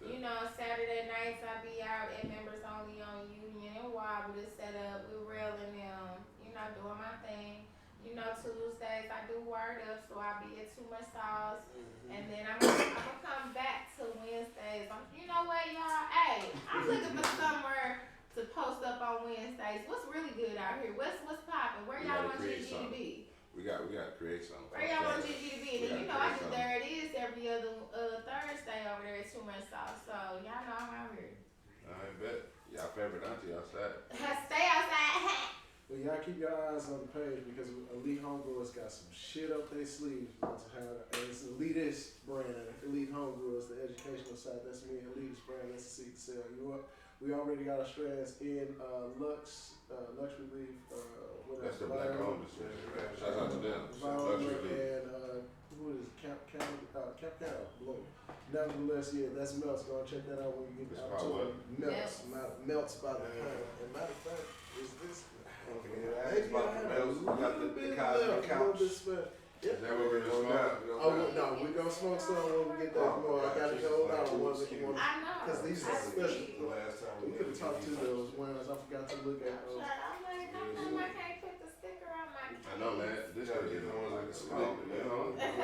S3: You know, Saturday nights I'll be out at Members Only on Union and Wobble to set up. We're railing them, you know, doing my thing. You know, Tuesdays I do Word Up, so I'll be at Too Much Sauce. And then I'm gonna come back to Wednesdays. You know what, y'all? Hey, I'm looking for somewhere to post up on Wednesdays. What's really good out here? What's popping? Where y'all want Gigi to be?
S2: We got to create something.
S3: Where y'all want Gigi to be? And then you know I do There It Is every other Thursday over there at Too Much Sauce. So y'all know I'm out here.
S2: I bet. Y'all favorite auntie outside.
S3: Stay outside.
S4: Well, y'all keep your eyes on the page because Elite Homebrewers got some shit up their sleeves. And it's Elitist brand. Elite Homebrewers, the educational side. That's me. Elitist brand. That's the seed to sell. You know what? We already got our strands in Lux Relief.
S2: That's the black owned distribution. Shout out to them. Lux Relief.
S4: And who is Cap Cow Blue. Nevertheless, yeah, that's Melts. Go and check that out when you get out to it. Melts by the pound. And matter of fact, is this?
S1: It's about the Melts. We got the Cosmic Couch.
S2: Is that what we're gonna smoke?
S4: Oh no, we're gonna smoke some when we get that more. I gotta go out on ones that you want.
S3: I know.
S4: Because these are special.
S1: The last time
S4: We could have talked to those ones. I forgot to look at those.
S3: I'm like, how come I can't put the sticker on my cake?
S2: I know, man. This gotta get the ones like the smoke, you know.
S4: That's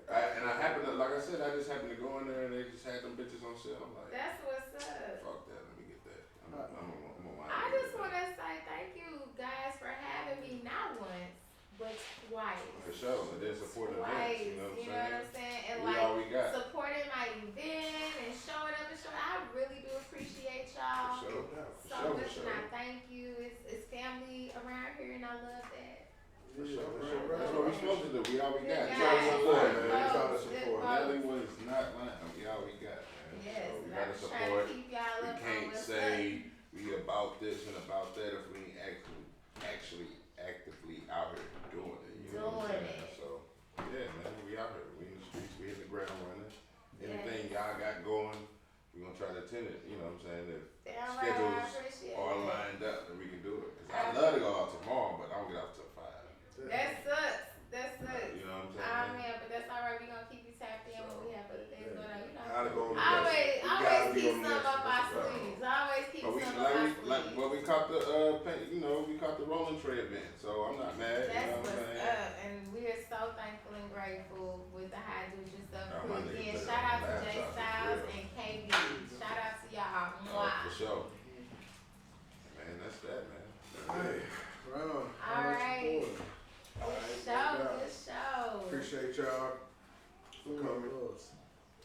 S2: And I happen to, like I said, I just happened to go in there and they just had them bitches on sale. I'm like,
S3: what's up.
S2: fuck that, let me get that. I'm a wine.
S3: I just want to say thank you guys for having me not once, but twice.
S2: For sure, and then supporting
S3: Twice,
S2: events, you know what I'm saying?
S3: And
S2: We all we got.
S3: supporting my event and showing up and showing. I really do appreciate y'all
S2: For sure.
S3: so much, and I thank you. It's family around here, and I love that.
S2: For sure. That's what we're supposed to do. We all we got.
S3: Yeah.
S2: Try to support, man.
S3: Yeah.
S2: Try to support.
S3: Yeah.
S2: Hollywood is not lying. We all we got, man.
S3: Yes,
S2: So we
S3: and
S2: gotta
S3: I'm trying
S2: support.
S3: to keep y'all
S2: We
S3: up on
S2: can't
S3: what's
S2: say
S3: up.
S2: we about this and about that if we ain't actually actively out here doing it. You know what I'm
S3: Doing
S2: saying?
S3: it.
S2: So yeah, man, we out here. We in the streets. We hit the ground running.
S3: Yes.
S2: Anything y'all got going, we gonna try to attend it. You know what I'm saying? If
S3: Damn right, I
S2: schedules
S3: appreciate
S2: are
S3: that.
S2: lined up, then we can do it. 'Cause I'd love to go out tomorrow, but I don't get out till 5.
S3: That sucks. That sucks.
S2: You know what I'm saying?
S3: Oh man, but that's all right. We gonna keep you tapped in when we have other things going on. You know.
S1: Gotta go on the
S3: Always
S1: next. We gotta be
S3: keep
S1: on the
S3: some
S1: next
S3: up
S1: one.
S3: our sleeves. Always keep
S2: But we
S3: some up our
S2: we
S3: sleeves.
S2: caught the we caught the rolling tray event, so I'm not mad.
S3: That's
S2: You know what I'm
S3: what's
S2: saying?
S3: up, and we are so thankful and grateful with the high duty stuff.
S2: Oh, my nigga
S3: Again,
S2: put it
S3: shout
S2: on
S3: out to
S2: the
S3: Jay
S2: laptop,
S3: Styles
S2: for real.
S3: and KB. Shout out to y'all.
S2: Oh,
S3: Mwah.
S2: for sure. Man, that's that, man.
S4: Hey, right on.
S3: All right. Good show. Good show.
S1: Appreciate y'all for coming.
S4: Close.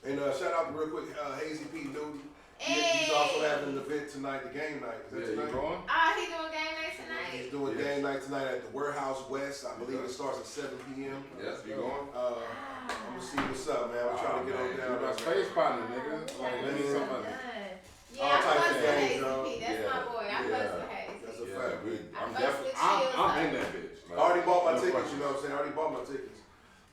S1: And shout out real quick, Hazy P. Newton.
S3: Hey.
S1: He's also having an event tonight, the game night. Is that
S2: Yeah, you
S1: tonight?
S2: going?
S3: He doing game night tonight.
S1: He's doing
S2: Yes.
S1: game night tonight at the Warehouse West. I believe it starts at 7 p.m.
S2: Yes, you going?
S1: I'm gonna see what's up, man. We're trying to get on
S2: You
S1: down
S2: my
S1: there.
S2: space partner, nigga. Like, let me
S3: Yeah,
S2: somebody.
S3: yeah,
S1: All
S3: I'm
S1: types of
S3: fucks with
S1: games,
S3: Hazy
S1: y'all.
S3: P. That's my boy. I
S2: Yeah.
S3: fucks with Hazy.
S1: That's a
S2: Yeah,
S1: fact.
S2: I'm
S3: fucks
S2: definitely,
S3: with Chills
S2: I'm
S3: up.
S2: in that bitch.
S1: I already bought my
S2: No
S1: tickets,
S2: question.
S1: you know what I'm saying? I already bought my tickets.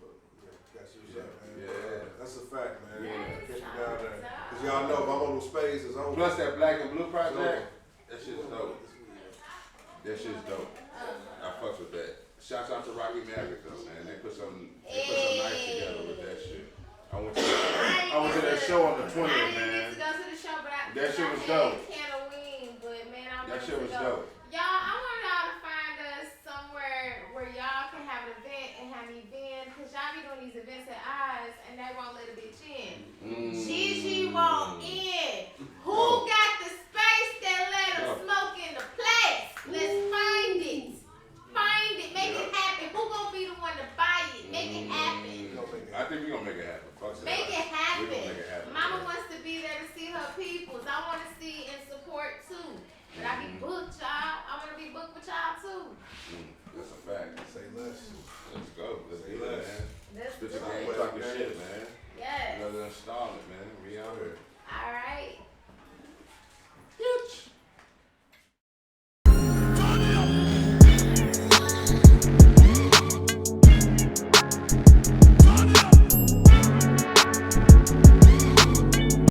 S1: But, yeah, that's what's up, man.
S2: Yeah.
S1: That's a fact, man.
S2: Yeah.
S1: Catch me down there. Cause y'all know if I'm on those spaces, I'm
S2: Plus that black and blue project, that shit's dope. That shit's dope. I fucks with that. Shouts out to Rocky Maverick though, man. They put some nice together with that shit. I went to that show on the 20th,
S3: I didn't
S2: man.
S3: get to go to the show, but
S2: That shit was
S3: I
S2: dope.
S3: had a can of wings, but man, I
S2: That
S3: wanted
S2: shit
S3: to
S2: was
S3: go.
S2: dope.
S3: Y'all, I want y'all to find us somewhere these events at ours and they won't let a bitch in. Gigi won't in.